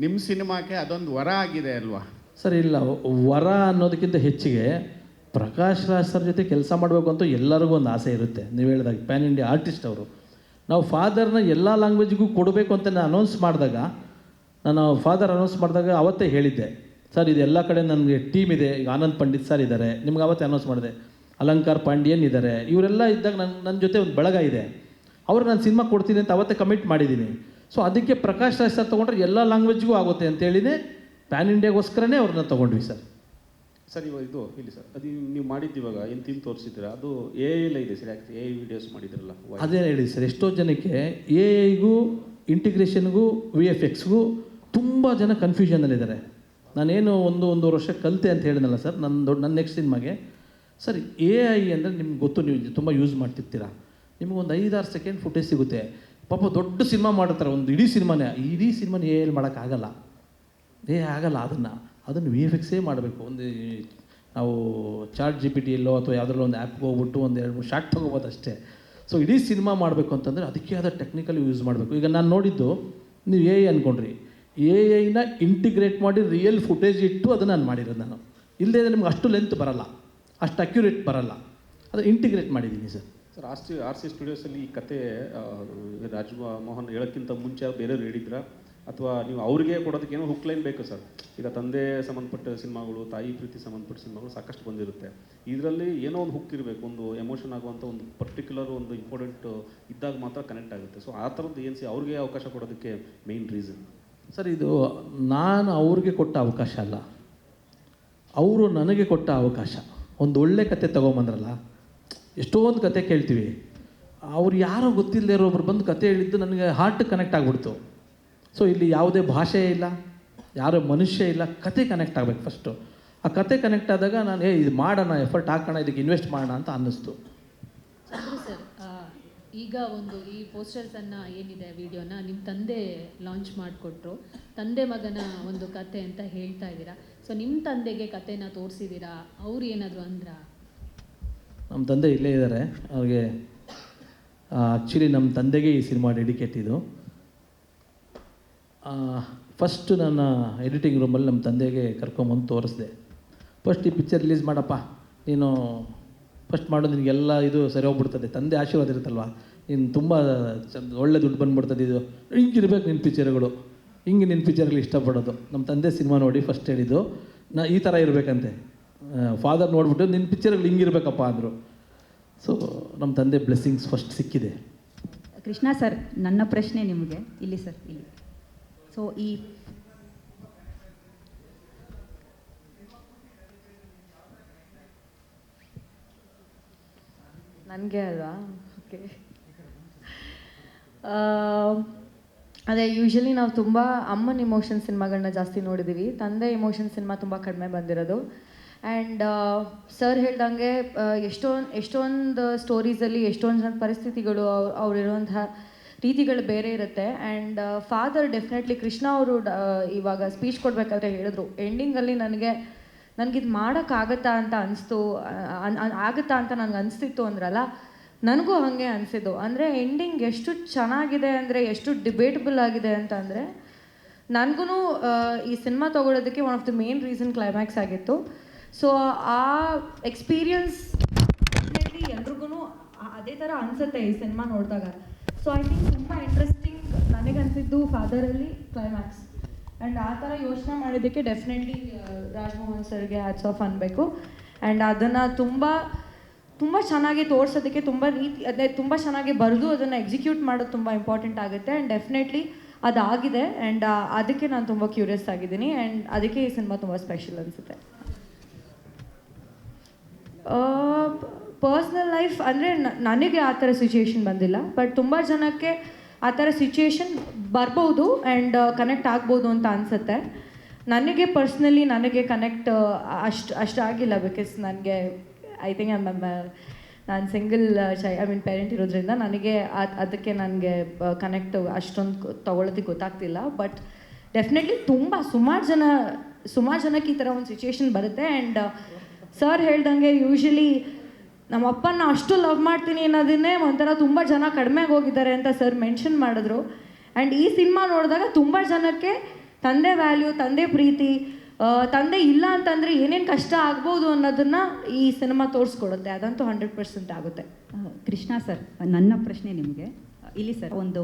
ನಿಮ್ಮ ಸಿನಿಮಾಕ್ಕೆ ಅದೊಂದು ವರ ಆಗಿದೆ ಅಲ್ವಾ? ಸರ್ ಇಲ್ಲ, ವರ ಅನ್ನೋದಕ್ಕಿಂತ ಹೆಚ್ಚಿಗೆ ಪ್ರಕಾಶ್ ರಾಜ್ ಸರ್ ಜೊತೆ ಕೆಲಸ ಮಾಡಬೇಕು ಅಂತ ಎಲ್ಲರಿಗೂ ಒಂದು ಆಸೆ ಇರುತ್ತೆ. ನೀವು ಹೇಳಿದಾಗ ಪ್ಯಾನ್ ಇಂಡಿಯಾ ಆರ್ಟಿಸ್ಟ್ ಅವರು. ನಾವು ಫಾದರ್ನ ಎಲ್ಲ ಲ್ಯಾಂಗ್ವೇಜ್ಗೂ ಕೊಡಬೇಕು ಅಂತ ನಾನು ಅನೌನ್ಸ್ ಮಾಡಿದಾಗ, ನಾನು ಫಾದರ್ ಅನೌನ್ಸ್ ಮಾಡಿದಾಗ ಅವತ್ತೇ ಹೇಳಿದ್ದೆ, ಸರ್ ಇದು ಎಲ್ಲ ಕಡೆ ನನಗೆ ಟೀಮ್ ಇದೆ. ಈಗ ಆನಂದ್ ಪಂಡಿತ್ ಸರ್ ಇದ್ದಾರೆ, ನಿಮ್ಗೆ ಅವತ್ತೇ ಅನೌನ್ಸ್ ಮಾಡಿದೆ. ಅಲಂಕಾರ್ ಪಾಂಡ್ಯನ್ ಇದ್ದಾರೆ. ಇವರೆಲ್ಲ ಇದ್ದಾಗ ನನ್ನ ಜೊತೆ ಒಂದು ಬಳಗ ಇದೆ. ಅವ್ರು ನಾನು ಸಿನಿಮಾ ಕೊಡ್ತೀನಿ ಅಂತ ಅವತ್ತೇ ಕಮಿಟ್ ಮಾಡಿದ್ದೀನಿ. ಸೊ ಅದಕ್ಕೆ ಪ್ರಕಾಶ್ ರಾಜ್ ಸರ್ ತೊಗೊಂಡ್ರೆ ಎಲ್ಲ ಲ್ಯಾಂಗ್ವೇಜ್ಗೂ ಆಗುತ್ತೆ ಅಂತೇಳಿನೇ ಪ್ಯಾನ್ ಇಂಡಿಯಾಗೋಸ್ಕರನೇ ಅವ್ರನ್ನ ತೊಗೊಂಡ್ವಿ ಸರ್. ಸರ್ ಇವಾಗ ಇದು ಇಲ್ಲಿ ಸರ್, ಅದು ನೀವು ಮಾಡಿದ್ದು ಇವಾಗ ಏನು ಥೀಮ್ ತೋರಿಸಿದ್ದೀರಾ, ಅದು ಎ ಎಲ್ಲ ಇದೆ ಸರ್? ಯಾಕೆ ಎ ವಿಡಿಯೋಸ್ ಮಾಡಿದ್ರಲ್ಲ? ಅದೇ ಹೇಳಿ ಸರ್, ಎಷ್ಟೋ ಜನಕ್ಕೆ ಎ ಐಗೂ ಇಂಟಿಗ್ರೇಷನ್ಗೂ VFXಗೂ ತುಂಬ ಜನ ಕನ್ಫ್ಯೂಷನಲ್ಲಿದ್ದಾರೆ. ನಾನೇನು ಒಂದೂವರೆ ವರ್ಷ ಕಲಿತೆ ಅಂತ ಹೇಳಿದ್ನಲ್ಲ ಸರ್, ನನ್ನ ನೆಕ್ಸ್ಟ್ ಸಿನಿಮಾಗೆ. ಸರ್ AI ಅಂದರೆ ನಿಮ್ಗೆ ಗೊತ್ತು, ನೀವು ತುಂಬ ಯೂಸ್ ಮಾಡ್ತಿರ್ತೀರ. ನಿಮಗೊಂದು 5-6 ಸೆಕೆಂಡ್ ಫುಟೇಜ್ ಸಿಗುತ್ತೆ. ಪಾಪ ದೊಡ್ಡ ಸಿನಿಮಾ ಮಾಡಿರ್ತಾರೆ, ಒಂದು ಇಡೀ ಸಿನಿಮಾನ AI ಮಾಡೋಕ್ಕಾಗಲ್ಲ. ಆಗಲ್ಲ. ಅದನ್ನು VFXೇ ಮಾಡಬೇಕು. ಒಂದು ನಾವು ChatGPTಯಲ್ಲೋ ಅಥವಾ ಯಾವುದ್ರಲ್ಲೋ ಒಂದು ಆ್ಯಪ್ಗೆ ಹೋಗ್ಬಿಟ್ಟು ಒಂದು 2-3 ಶಾರ್ಟ್ ತೊಗೋಬೋದು ಅಷ್ಟೇ. ಸೊ ಇಡೀ ಸಿನಿಮಾ ಮಾಡಬೇಕು ಅಂತಂದರೆ ಅದಕ್ಕೆ ಆದ ಟೆಕ್ನಿಕಲ್ ಯೂಸ್ ಮಾಡಬೇಕು. ಈಗ ನಾನು ನೋಡಿದ್ದು, ನೀವು AI ಅಂದ್ಕೊಂಡ್ರಿ, AI ಇಂಟಿಗ್ರೇಟ್ ಮಾಡಿ ರಿಯಲ್ ಫುಟೇಜ್ ಇಟ್ಟು ಅದನ್ನು ನಾನು ಮಾಡಿರೋದು. ನಾನು ಇಲ್ಲದೇ ಇದ್ದರೆ ನಿಮ್ಗೆ ಅಷ್ಟು ಲೆಂತ್ ಬರಲ್ಲ, ಅಷ್ಟು ಅಕ್ಯುರೇಟ್ ಬರಲ್ಲ. ಅದು ಇಂಟಿಗ್ರೇಟ್ ಮಾಡಿದ್ದೀನಿ ಸರ್. ಸರ್ RC ಸ್ಟುಡಿಯೋಸಲ್ಲಿ ಈ ಕತೆ ರಾಜಮೋಹನ್ ಹೇಳೋಕ್ಕಿಂತ ಮುಂಚೆ ಬೇರೆಯವ್ರು ಹೇಳಿದ್ರಾ, ಅಥವಾ ನೀವು ಅವ್ರಿಗೆ ಕೊಡೋದಕ್ಕೆ ಏನೋ ಹುಕ್ ಲೈನ್ ಬೇಕು ಸರ್? ಈಗ ತಂದೆ ಸಂಬಂಧಪಟ್ಟ ಸಿನಿಮಾಗಳು, ತಾಯಿ ಪ್ರೀತಿ ಸಂಬಂಧಪಟ್ಟ ಸಿನಿಮಾಗಳು ಸಾಕಷ್ಟು ಬಂದಿರುತ್ತೆ. ಇದರಲ್ಲಿ ಏನೋ ಒಂದು ಹುಕ್ ಇರಬೇಕು, ಒಂದು ಎಮೋಷನ್ ಆಗುವಂಥ ಒಂದು ಪರ್ಟಿಕ್ಯುಲರ್ ಒಂದು ಇಂಪಾರ್ಟೆಂಟ್ ಇದ್ದಾಗ ಮಾತ್ರ ಕನೆಕ್ಟ್ ಆಗುತ್ತೆ. ಸೊ ಆ ಥರದ್ದು ಏನು ಅವ್ರಿಗೆ ಅವಕಾಶ ಕೊಡೋದಕ್ಕೆ ಮೇಯ್ನ್ ರೀಸನ್? ಸರ್ ಇದು ನಾನು ಅವ್ರಿಗೆ ಕೊಟ್ಟ ಅವಕಾಶ ಅಲ್ಲ, ಅವರು ನನಗೆ ಕೊಟ್ಟ ಅವಕಾಶ. ಒಂದು ಒಳ್ಳೆ ಕತೆ ತೊಗೊಂಬಂದ್ರಲ್ಲ, ಎಷ್ಟೊಂದು ಕತೆ ಕೇಳ್ತೀವಿ, ಅವ್ರು ಯಾರೋ ಗೊತ್ತಿಲ್ಲದೆ ಇರೋಬ್ರು ಬಂದು ಕತೆ ಹೇಳಿದ್ದು ನನಗೆ ಹಾರ್ಟ್ ಕನೆಕ್ಟ್ ಆಗಿಬಿಡ್ತು. ಸೊ ಇಲ್ಲಿ ಯಾವುದೇ ಭಾಷೆ ಇಲ್ಲ, ಯಾರೋ ಮನುಷ್ಯ ಇಲ್ಲ, ಕತೆ ಕನೆಕ್ಟ್ ಆಗಬೇಕು ಫಸ್ಟು. ಆ ಕತೆ ಕನೆಕ್ಟ್ ಆದಾಗ ನಾನು ಇದು ಮಾಡೋಣ, ಎಫರ್ಟ್ ಹಾಕೋಣ, ಇದಕ್ಕೆ ಇನ್ವೆಸ್ಟ್ ಮಾಡೋಣ ಅಂತ ಅನ್ನಿಸ್ತು. ಸರ್ ಈಗ ಈ ಪೋಸ್ಟರ್ಸನ್ನು ಏನಿದೆ ವಿಡಿಯೋನ ನಿಮ್ಮ ತಂದೆ ಲಾಂಚ್ ಮಾಡಿಕೊಟ್ರು. ತಂದೆ ಮಗನ ಒಂದು ಕತೆ ಅಂತ ಹೇಳ್ತಾ ಇದ್ದೀರಾ. ಸೊ ನಿಮ್ಮ ತಂದೆಗೆ ಕತೆನ ತೋರಿಸಿದ್ದೀರಾ, ಅವ್ರು ಏನಾದರೂ ಅಂದ್ರ? ನಮ್ಮ ತಂದೆ ಇಲ್ಲೇ ಇದ್ದಾರೆ. ಅವ್ರಿಗೆ ಆ್ಯಕ್ಚುಲಿ ನಮ್ಮ ತಂದೆಗೆ ಈ ಸಿನಿಮಾ ಡೆಡಿಕೇಟ್ ಇದು. ಫಸ್ಟು ನನ್ನ ಎಡಿಟಿಂಗ್ ರೂಮಲ್ಲಿ ನಮ್ಮ ತಂದೆಗೆ ಕರ್ಕೊಂಬಂದು ತೋರಿಸ್ದೆ. ಫಸ್ಟ್ ಈ ಪಿಕ್ಚರ್ ರಿಲೀಸ್ ಮಾಡಪ್ಪ, ನೀನು ಫಸ್ಟ್ ಮಾಡು, ನಿನಗೆಲ್ಲ ಇದು ಸರಿ ಹೋಗ್ಬಿಡ್ತದೆ, ತಂದೆ ಆಶೀರ್ವಾದ ಇರುತ್ತಲ್ವ, ನೀನು ತುಂಬ ಒಳ್ಳೆ ದುಡ್ಡು ಬಂದುಬಿಡ್ತದೆ, ಇದು ಹಿಂಗಿರ್ಬೇಕು ನಿನ್ನ ಪಿಕ್ಚರ್ಗಳು, ಹಿಂಗೆ ನಿನ್ನ ಪಿಕ್ಚರ್ಗಳು ಇಷ್ಟಪಡೋದು. ನಮ್ಮ ತಂದೆ ಸಿನಿಮಾ ನೋಡಿ ಫಸ್ಟ್ ಹೇಳಿದ್ದು, ಈ ಥರ ಇರಬೇಕಂತೆ. ಫಾದರ್ ನೋಡ್ಬಿಟ್ಟು ನಿನ್ನ ಪಿಕ್ಚರ್ಗಳು ಹಿಂಗಿರ್ಬೇಕಪ್ಪ ಅಂದರು. ಸೊ ನಮ್ಮ ತಂದೆ ಬ್ಲೆಸ್ಸಿಂಗ್ಸ್ ಫಸ್ಟ್ ಸಿಕ್ಕಿದೆ. ಕೃಷ್ಣ ಸರ್, ನನ್ನ ಪ್ರಶ್ನೆ ನಿಮಗೆ ಇಲ್ಲಿ ಸರ್, ಇಲ್ಲಿ. ಸೊ ನನಗೆ ಅಲ್ವಾ? ಓಕೆ. ಅದೇ ಯೂಶ್ವಲಿ ನಾವು ತುಂಬ ಅಮ್ಮನ ಇಮೋಷನ್ ಸಿನಿಮಾಗಳನ್ನ ಜಾಸ್ತಿ ನೋಡಿದ್ದೀವಿ, ತಂದೆ ಇಮೋಷನ್ ಸಿನಿಮಾ ತುಂಬ ಕಡಿಮೆ ಬಂದಿರೋದು. ಆ್ಯಂಡ್ ಸರ್ ಹೇಳ್ದಂಗೆ ಎಷ್ಟೊಂದು ಸ್ಟೋರೀಸಲ್ಲಿ ಎಷ್ಟೊಂದು ಜನ ಪರಿಸ್ಥಿತಿಗಳು, ಅವ್ರಿರುವಂತಹ ರೀತಿಗಳು ಬೇರೆ ಇರುತ್ತೆ. ಆ್ಯಂಡ್ ಫಾದರ್ ಡೆಫಿನೆಟ್ಲಿ ಕೃಷ್ಣ ಅವರು ಇವಾಗ ಸ್ಪೀಚ್ ಕೊಡಬೇಕಾದ್ರೆ ಹೇಳಿದ್ರು, ಎಂಡಿಂಗಲ್ಲಿ ನನಗಿದು ಮಾಡೋಕ್ಕಾಗತ್ತಾ ಅಂತ ಅನಿಸ್ತು, ಆಗುತ್ತಾ ಅಂತ ನನಗೆ ಅನಿಸ್ತಿತ್ತು ಅಂದ್ರಲ್ಲ, ನನಗೂ ಹಾಗೆ ಅನಿಸಿದ್ದು. ಅಂದರೆ ಎಂಡಿಂಗ್ ಎಷ್ಟು ಚೆನ್ನಾಗಿದೆ ಅಂದರೆ, ಎಷ್ಟು ಡಿಬೇಟಬಲ್ ಆಗಿದೆ ಅಂತ ಅಂದರೆ, ನನಗೂ ಈ ಸಿನಿಮಾ ತೊಗೊಳೋದಕ್ಕೆ one of the main reason climax ಆಗಿತ್ತು. ಸೊ ಆ ಎಕ್ಸ್ಪೀರಿಯನ್ಸ್ ಡೆಫಿನೆಟ್ಲಿ ಎಲ್ರಿಗೂ ಅದೇ ಥರ ಅನಿಸುತ್ತೆ ಈ ಸಿನಿಮಾ ನೋಡಿದಾಗ. ಸೊ ಐ ಥಿಂಕ್ ತುಂಬ ಇಂಟ್ರೆಸ್ಟಿಂಗ್ ನನಗನ್ಸಿದ್ದು ಫಾದರಲ್ಲಿ ಕ್ಲೈಮ್ಯಾಕ್ಸ್. ಆ್ಯಂಡ್ ಆ ಥರ ಯೋಚನೆ ಮಾಡಿದ್ದಕ್ಕೆ ಡೆಫಿನೆಟ್ಲಿ ರಾಜಮೋಹನ್ ಸರ್ಗೆ ಹ್ಯಾಟ್ಸ್ ಆಫ್ ಅನ್ನಬೇಕು. ಆ್ಯಂಡ್ ಅದನ್ನು ತುಂಬ ಚೆನ್ನಾಗಿ ತೋರಿಸೋದಕ್ಕೆ ಅದೇ ತುಂಬ ಚೆನ್ನಾಗಿ ಬರೆದು ಅದನ್ನು ಎಕ್ಸಿಕ್ಯೂಟ್ ಮಾಡೋದು ತುಂಬ ಇಂಪಾರ್ಟೆಂಟ್ ಆಗುತ್ತೆ. And definitely ಅದಾಗಿದೆ. ಆ್ಯಂಡ್ ಅದಕ್ಕೆ ನಾನು ತುಂಬ ಕ್ಯೂರಿಯಸ್ ಆಗಿದ್ದೀನಿ. ಆ್ಯಂಡ್ ಅದಕ್ಕೆ ಈ ಸಿನಿಮಾ ತುಂಬ ಸ್ಪೆಷಲ್ ಅನಿಸುತ್ತೆ. ಪರ್ಸ್ನಲ್ ಲೈಫ್ ಅಂದರೆ ನನಗೆ ಆ ಥರ ಸಿಚುಯೇಷನ್ ಬಂದಿಲ್ಲ, ಬಟ್ ತುಂಬ ಜನಕ್ಕೆ ಆ ಥರ ಸಿಚುಯೇಷನ್ ಬರ್ಬೋದು ಆ್ಯಂಡ್ ಕನೆಕ್ಟ್ ಆಗ್ಬೋದು ಅಂತ ಅನಿಸುತ್ತೆ. ನನಗೆ ಪರ್ಸ್ನಲಿ ಕನೆಕ್ಟ್ ಅಷ್ಟು ಆಗಿಲ್ಲ, ಬಿಕಾಸ್ ನನಗೆ ಐ ಥಿಂಕ್ ನಾನು ಸಿಂಗಲ್ ಪೇರೆಂಟ್ ಇರೋದ್ರಿಂದ ನನಗೆ ಅದಕ್ಕೆ ನನಗೆ ಕನೆಕ್ಟ್ ಅಷ್ಟೊಂದು ತೊಗೊಳೋದಕ್ಕೆ ಗೊತ್ತಾಗ್ತಿಲ್ಲ. ಬಟ್ ಡೆಫಿನೆಟ್ಲಿ ಸುಮಾರು ಜನಕ್ಕೆ ಈ ಥರ ಒಂದು ಸಿಚುವೇಶನ್ ಬರುತ್ತೆ. ಆ್ಯಂಡ್ ಸರ್ ಹೇಳ್ದಂಗೆ ಯೂಶ್ವಲಿ ನಮ್ಮ ಅಪ್ಪನ ಅಷ್ಟು ಲವ್ ಮಾಡ್ತೀನಿ ಅನ್ನೋದನ್ನೇ ಒಂಥರ ತುಂಬ ಜನ ಕಡಿಮೆಗೆ ಹೋಗಿದ್ದಾರೆ ಅಂತ ಸರ್ ಮೆನ್ಷನ್ ಮಾಡಿದ್ರು. ಆ್ಯಂಡ್ ಈ ಸಿನಿಮಾ ನೋಡಿದಾಗ ತುಂಬ ಜನಕ್ಕೆ ತಂದೆ ವ್ಯಾಲ್ಯೂ, ತಂದೆ ಪ್ರೀತಿ, ತಂದೆ ಇಲ್ಲ ಅಂತಂದರೆ ಏನೇನು ಕಷ್ಟ ಆಗ್ಬೋದು ಅನ್ನೋದನ್ನು ಈ ಸಿನಿಮಾ ತೋರಿಸ್ಕೊಡುತ್ತೆ. ಅದಂತೂ 100% ಆಗುತ್ತೆ. ಕೃಷ್ಣ ಸರ್, ನನ್ನ ಪ್ರಶ್ನೆ ನಿಮಗೆ ಇಲ್ಲಿ ಸರ್ ಒಂದು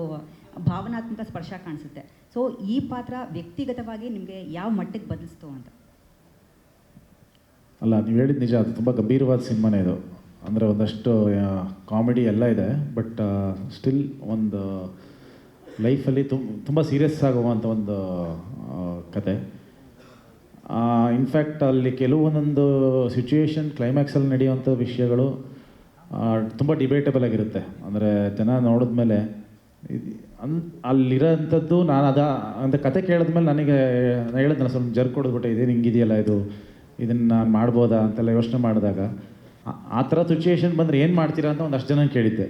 ಭಾವನಾತ್ಮಕ ಸ್ಪರ್ಶ ಕಾಣಿಸುತ್ತೆ. ಸೊ ಈ ಪಾತ್ರ ವ್ಯಕ್ತಿಗತವಾಗಿ ನಿಮಗೆ ಯಾವ ಮಟ್ಟಿಗೆ ಬದಲಿಸ್ತು ಅಂತ? ಅಲ್ಲ, ನೀವು ಹೇಳಿದ ನಿಜ, ಅದು ತುಂಬ ಗಂಭೀರವಾದ ಸಿನಿಮಾನೇ ಇದು. ಅಂದರೆ ಒಂದಷ್ಟು ಕಾಮಿಡಿ ಎಲ್ಲ ಇದೆ, ಬಟ್ ಸ್ಟಿಲ್ ಒಂದು ಲೈಫಲ್ಲಿ ತುಂಬ ಸೀರಿಯಸ್ ಆಗುವಂಥ ಒಂದು ಕತೆ. ಇನ್ಫ್ಯಾಕ್ಟ್ ಅಲ್ಲಿ ಕೆಲವೊಂದೊಂದು ಸಿಚುವೇಶನ್ ಕ್ಲೈಮ್ಯಾಕ್ಸಲ್ಲಿ ನಡೆಯುವಂಥ ವಿಷಯಗಳು ತುಂಬ ಡಿಬೇಟಬಲ್ ಆಗಿರುತ್ತೆ. ಅಂದರೆ ಜನ ನೋಡಿದ್ಮೇಲೆ ಅಲ್ಲಿರೋಂಥದ್ದು ನಾನು ಅಂತ ಕತೆ ಕೇಳಿದ್ಮೇಲೆ ನನಗೆ ನಾನು ಹೇಳಿದ್ನಲ್ಲ, ಸ್ವಲ್ಪ ಜರ್ಕ್ ಹೊಡೆದ್ಬಿಟ್ಟೆ, ಇದೇನು ಹಿಂಗಿದೆಯಲ್ಲ ಇದನ್ನು ನಾನು ಮಾಡ್ಬೋದಾ ಅಂತೆಲ್ಲ ಯೋಚನೆ ಮಾಡಿದಾಗ ಆ ಥರ ಸಿಚುವೇಶನ್ ಬಂದರೆ ಏನು ಮಾಡ್ತೀರಾ ಅಂತ ಒಂದಷ್ಟು ಜನ ಕೇಳಿದ್ದೆ.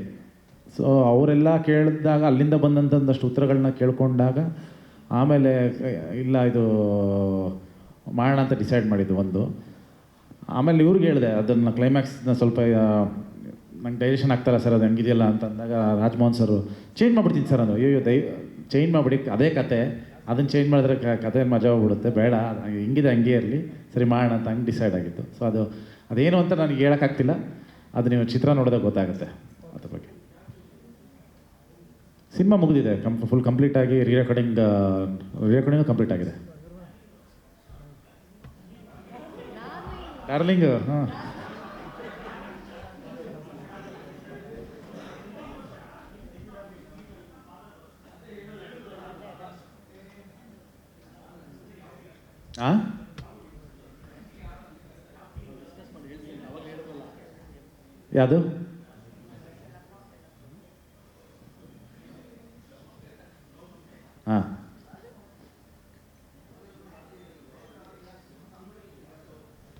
ಸೊ ಅವರೆಲ್ಲ ಕೇಳಿದಾಗ ಅಲ್ಲಿಂದ ಬಂದಂಥ ಒಂದಷ್ಟು ಉತ್ತರಗಳನ್ನ ಕೇಳ್ಕೊಂಡಾಗ ಆಮೇಲೆ ಇಲ್ಲ ಇದು ಮಾಡೋಣ ಅಂತ ಡಿಸೈಡ್ ಮಾಡಿದ್ದು ಒಂದು. ಆಮೇಲೆ ಇವ್ರಿಗೆ ಹೇಳಿದೆ ಅದನ್ನು ಕ್ಲೈಮ್ಯಾಕ್ಸ್ನ ಸ್ವಲ್ಪ ನಂಗೆ ಡೈಜೆಷನ್ ಆಗ್ತಾರ ಸರ್, ಅದು ಹಂಗಿದೆಯಲ್ಲ ಅಂತ ಅಂದಾಗ ರಾಜ್ಮೋಹನ್ ಸರ್ ಚೇಂಜ್ ಮಾಡಿಬಿಡ್ತೀನಿ ಸರ್ ಅಂದರು. ಅಯ್ಯೋ ಚೇಂಜ್ ಮಾಡಿಬಿಡಿ, ಅದೇ ಕತೆ, ಅದನ್ನು ಚೇಂಜ್ ಮಾಡಿದ್ರೆ ಕತೆ ಮಜಾ ಹೋಗ್ಬಿಡುತ್ತೆ, ಬೇಡ ಹಿಂಗಿದೆ ಹಂಗೆ ಇರಲಿ, ಸರಿ ಮಾಡೋಣ ಅಂತ ಹಂಗೆ ಡಿಸೈಡ್ ಆಗಿತ್ತು. ಸೊ ಅದೇನು ಅಂತ ನನಗೆ ಹೇಳೋಕ್ಕಾಗ್ತಿಲ್ಲ, ಅದು ನೀವು ಚಿತ್ರ ನೋಡಿದಾಗ ಗೊತ್ತಾಗುತ್ತೆ ಅದ್ರ ಬಗ್ಗೆ. ಸಿನಿಮಾ ಮುಗಿದಿದೆ, ಫುಲ್ ಕಂಪ್ಲೀಟ್ ಆಗಿ ರಿರೆಕಾರ್ಡಿಂಗು ಕಂಪ್ಲೀಟ್ ಆಗಿದೆ. ಡಾರ್ಲಿಂಗ್, ಹಾಂ ಹಾಂ ಯಾವುದು? ಹಾಂ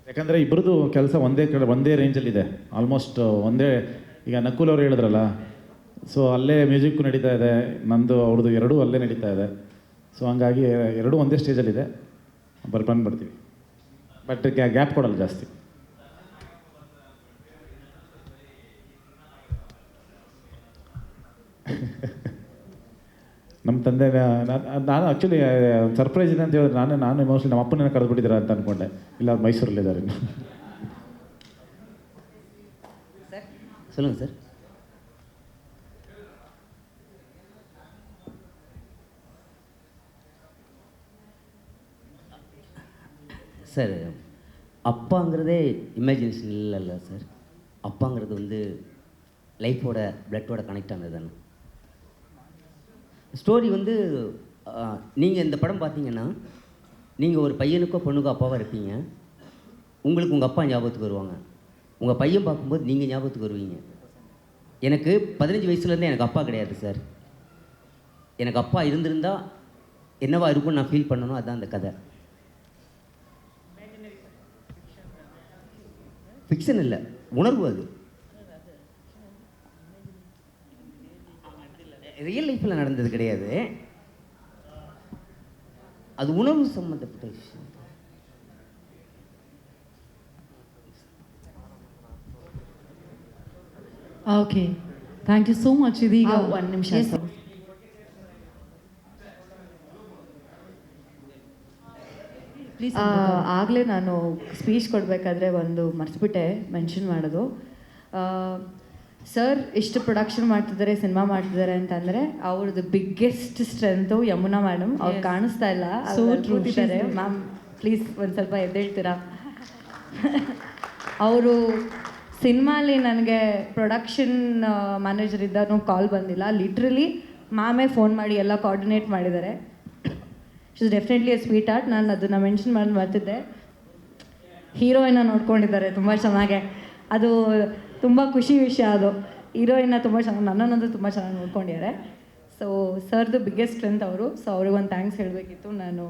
ಯಾಕಂದರೆ ಇಬ್ಬರದು ಕೆಲಸ ಒಂದೇ ರೇಂಜಲ್ಲಿದೆ, ಆಲ್ಮೋಸ್ಟ್ ಒಂದೇ. ಈಗ ನಕುಲ್ ಅವರು ಹೇಳಿದ್ರಲ್ಲ, ಸೊ ಅಲ್ಲೇ ಮ್ಯೂಸಿಕ್ಕು ನಡೀತಾ ಇದೆ, ನಂದು ಅವ್ರದ್ದು ಎರಡೂ ಅಲ್ಲೇ ನಡೀತಾ ಇದೆ. ಸೊ ಹಂಗಾಗಿ ಎರಡೂ ಒಂದೇ ಸ್ಟೇಜಲ್ಲಿದೆ, ಬಂದ್ಬಿಡ್ತೀವಿ. ಬಟ್ ಗ್ಯಾಪ್ ಕೊಡಲ್ಲ ಜಾಸ್ತಿ. ನಮ್ಮ ತಂದೆ ನಾನು ಆ್ಯಕ್ಚುಲಿ ಸರ್ಪ್ರೈಸ್ ಇದೆ ಅಂತ ಹೇಳಿದ್ರೆ ನಾನು ಮೋಸ್ಟ್ಲಿ ನಮ್ಮ ಅಪ್ಪನ ಕರೆದುಬಿಟ್ಟಿದ್ದಾರೆ ಅಂತ ಅಂದ್ಕೊಂಡೆ. ಇಲ್ಲ, ಮೈಸೂರಲ್ಲಿದ್ದಾರೆ. சொல்லுங்கள் சார். சார், அப்பாங்கிறதே இமேஜினேஷன் இல்லைல்ல சார். அப்பாங்கிறது வந்து லைஃபோட பிளட்டோட கனெக்ட் ஆனது தானே. ஸ்டோரி வந்து நீங்கள் இந்த படம் பார்த்தீங்கன்னா, நீங்கள் ஒரு பையனுக்கோ பொண்ணுக்கோ அப்பாவாக இருப்பீங்க. உங்களுக்கு உங்கள் அப்பா ஞாபகத்துக்கு வருவாங்க. உங்கள் பையன் பார்க்கும்போது நீங்கள் ஞாபகத்துக்கு வருவீங்க. எனக்கு 15 வயசுலேருந்தே எனக்கு அப்பா கிடையாது சார். எனக்கு அப்பா இருந்திருந்தால் என்னவா இருக்கும்னு நான் ஃபீல் பண்ணணும். அதுதான் அந்த கதை. ஃபிக்ஷன் இல்லை, உணர்வு. அது ரியல் லைஃப்பில் நடந்தது கிடையாது, அது உணர்வு சம்மந்தப்பட்ட விஷயம். Okay, thank you so much. ಇದೀಗ ಒಂದು ನಿಮಿಷ ಸರ್. ಆಗಲೇ ನಾನು ಸ್ಪೀಚ್ ಕೊಡಬೇಕಾದ್ರೆ ಒಂದು ಮರ್ತ್ಬಿಟ್ಟೆ ಮೆನ್ಷನ್ ಮಾಡೋದು. ಸರ್ ಇಷ್ಟು ಪ್ರೊಡಕ್ಷನ್ ಮಾಡ್ತಿದ್ದಾರೆ, ಸಿನಿಮಾ ಮಾಡ್ತಿದ್ದಾರೆ ಅಂತಂದರೆ ಅವ್ರದ್ದು ಬಿಗ್ಗೆಸ್ಟ್ ಸ್ಟ್ರೆಂತು ಯಮುನಾ ಮೇಡಮ್. ಅವ್ರು ಕಾಣಿಸ್ತಾ ಇಲ್ಲ, ಕೂತಿದ್ದಾರೆ. ಮ್ಯಾಮ್ ಪ್ಲೀಸ್ ಒಂದು ಸ್ವಲ್ಪ ಎದ್ದೇಳ್ತೀರಾ? ಅವರು ಸಿನಿಮಾಲಿ ನನಗೆ ಪ್ರೊಡಕ್ಷನ್ ಮ್ಯಾನೇಜರ್ ಇದ್ದಾನು ಕಾಲ್ ಬಂದಿಲ್ಲ. ಲಿಟ್ರಲಿ ಮ್ಯಾಮೇ ಫೋನ್ ಮಾಡಿ ಎಲ್ಲ ಕೋಆರ್ಡಿನೇಟ್ ಮಾಡಿದ್ದಾರೆ. She is definitely A sweet art. ನಾನು ಅದನ್ನು ಮೆನ್ಷನ್ ಮಾಡಿ ಬರ್ತಿದ್ದೆ. ಹೀರೋಯಿನ್ನ ನೋಡ್ಕೊಂಡಿದ್ದಾರೆ ತುಂಬ ಚೆನ್ನಾಗೆ. ಅದು ತುಂಬ ಖುಷಿ ವಿಷಯ. ಅದು ಹೀರೋಯಿನ್ನ ತುಂಬ ಚೆನ್ನಾಗಿ, ನನ್ನನ್ನಂತೂ ತುಂಬ ಚೆನ್ನಾಗಿ ನೋಡ್ಕೊಂಡಿದ್ದಾರೆ. ಸೊ ಸರ್ದು ಬಿಗ್ಗೆಸ್ಟ್ ಸ್ಟ್ರೆಂತ್ ಅವರು. ಸೊ ಅವ್ರಿಗೆ ಒಂದು ಥ್ಯಾಂಕ್ಸ್ ಹೇಳಬೇಕಿತ್ತು, ನಾನು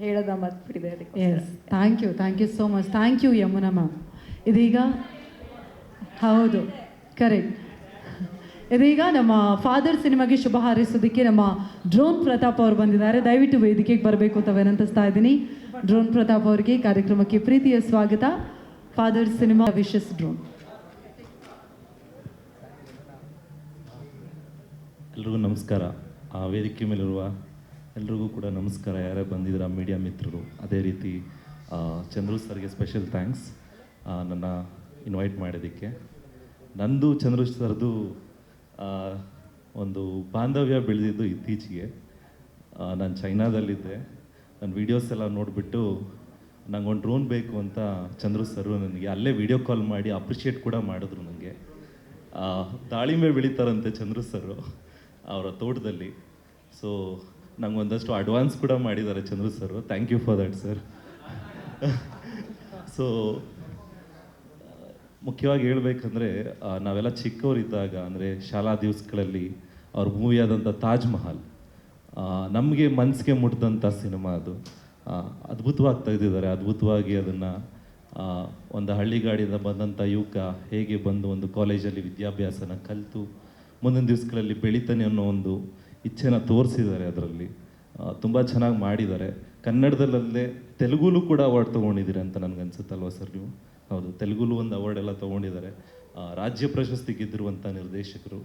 ಹೇಳೋದ ಮರ್ತ್ಬಿಟ್ಟಿದೆ. ಅದಕ್ಕೆ thank you so much. Thank you Yamuna ma'am. ಇದೀಗ ಹೌದು, ಕರೆಕ್ಟ್. ಇದೀಗ ನಮ್ಮ ಫಾದರ್ ಸಿನಿಮಾಗೆ ಶುಭ ಹಾರೈಸೋದಕ್ಕೆ ನಮ್ಮ ಡ್ರೋನ್ ಪ್ರತಾಪ್ ಅವರು ಬಂದಿದ್ದಾರೆ. ದಯವಿಟ್ಟು ವೇದಿಕೆಗೆ ಬರಬೇಕು ಅಂತ ವಿನಂತಿಸ್ತಾ ಇದ್ದೀನಿ. ಡ್ರೋನ್ ಪ್ರತಾಪ್ ಅವರಿಗೆ ಕಾರ್ಯಕ್ರಮಕ್ಕೆ ಪ್ರೀತಿಯ ಸ್ವಾಗತ. Father cinema wishes drone. ಎಲ್ರಿಗೂ ನಮಸ್ಕಾರ. ವೇದಿಕೆ ಮೇಲಿರುವ ಎಲ್ರಿಗೂ ಕೂಡ ನಮಸ್ಕಾರ. ಯಾರೇ ಬಂದಿದ್ದೀರಾ ಮೀಡಿಯಾ ಮಿತ್ರರು, ಅದೇ ರೀತಿ ಚಂದ್ರು ಸರ್ಗೆ ಸ್ಪೆಷಲ್ ಥ್ಯಾಂಕ್ಸ್ ನನ್ನ ಇನ್ವೈಟ್ ಮಾಡೋದಕ್ಕೆ. ನಂದು ಚಂದ್ರು ಸರ್ದು ಒಂದು ಬಾಂಧವ್ಯ ಬೆಳೆದಿದ್ದು ಇತ್ತೀಚೆಗೆ. ನಾನು ಚೈನಾದಲ್ಲಿದ್ದೆ. ನನ್ನ ವೀಡಿಯೋಸ್ ಎಲ್ಲ ನೋಡಿಬಿಟ್ಟು ನಂಗೊಂದು ಡ್ರೋನ್ ಬೇಕು ಅಂತ ಚಂದ್ರು ಸರು ನನಗೆ ಅಲ್ಲೇ ವಿಡಿಯೋ ಕಾಲ್ ಮಾಡಿ ಅಪ್ರಿಷಿಯೇಟ್ ಕೂಡ ಮಾಡಿದ್ರು ನನಗೆ. ದಾಳಿಂಬೆ ಬೆಳೀತಾರಂತೆ ಚಂದ್ರು ಸರು ಅವರ ತೋಟದಲ್ಲಿ. ಸೊ ನಂಗೆ ಒಂದಷ್ಟು ಅಡ್ವಾನ್ಸ್ ಕೂಡ ಮಾಡಿದ್ದಾರೆ Chandru sir. Thank you for that sir. So ಮುಖ್ಯವಾಗಿ ಹೇಳ್ಬೇಕಂದ್ರೆ ನಾವೆಲ್ಲ ಚಿಕ್ಕವರಿದ್ದಾಗ ಅಂದರೆ ಶಾಲಾ ದಿವಸಗಳಲ್ಲಿ ಅವ್ರ ಮೂವಿ ಆದಂಥ ತಾಜ್ ಮಹಲ್ ನಮಗೆ ಮನಸ್ಸಿಗೆ ಮುಟ್ಟಿದಂಥ ಸಿನಿಮಾ ಅದು. ಅದ್ಭುತವಾಗಿ ತೆಗೆದಿದ್ದಾರೆ. ಅದ್ಭುತವಾಗಿ ಅದನ್ನು ಒಂದು ಹಳ್ಳಿಗಾಡಿಂದ ಬಂದಂಥ ಯುವಕ ಹೇಗೆ ಬಂದು ಒಂದು ಕಾಲೇಜಲ್ಲಿ ವಿದ್ಯಾಭ್ಯಾಸನ ಕಲಿತು ಮುಂದಿನ ದಿವಸಗಳಲ್ಲಿ ಬೆಳೀತಾನೆ ಅನ್ನೋ ಒಂದು ಇಚ್ಛೆನ ತೋರಿಸಿದ್ದಾರೆ ಅದರಲ್ಲಿ. ತುಂಬ ಚೆನ್ನಾಗಿ ಮಾಡಿದ್ದಾರೆ. ಕನ್ನಡದಲ್ಲೇ ತೆಲುಗುಲು ಕೂಡ ಅವಾರ್ಡ್ ತೊಗೊಂಡಿದ್ದೀರಿ ಅಂತ ನನಗನ್ಸುತ್ತಲ್ವ ಸರ್ ನೀವು? ಹೌದು, ತೆಲುಗುಲು ಒಂದು ಅವಾರ್ಡ್ ಎಲ್ಲ ತೊಗೊಂಡಿದ್ದಾರೆ. ರಾಜ್ಯ ಪ್ರಶಸ್ತಿ ಗೆದ್ದಿರುವಂಥ ನಿರ್ದೇಶಕರು.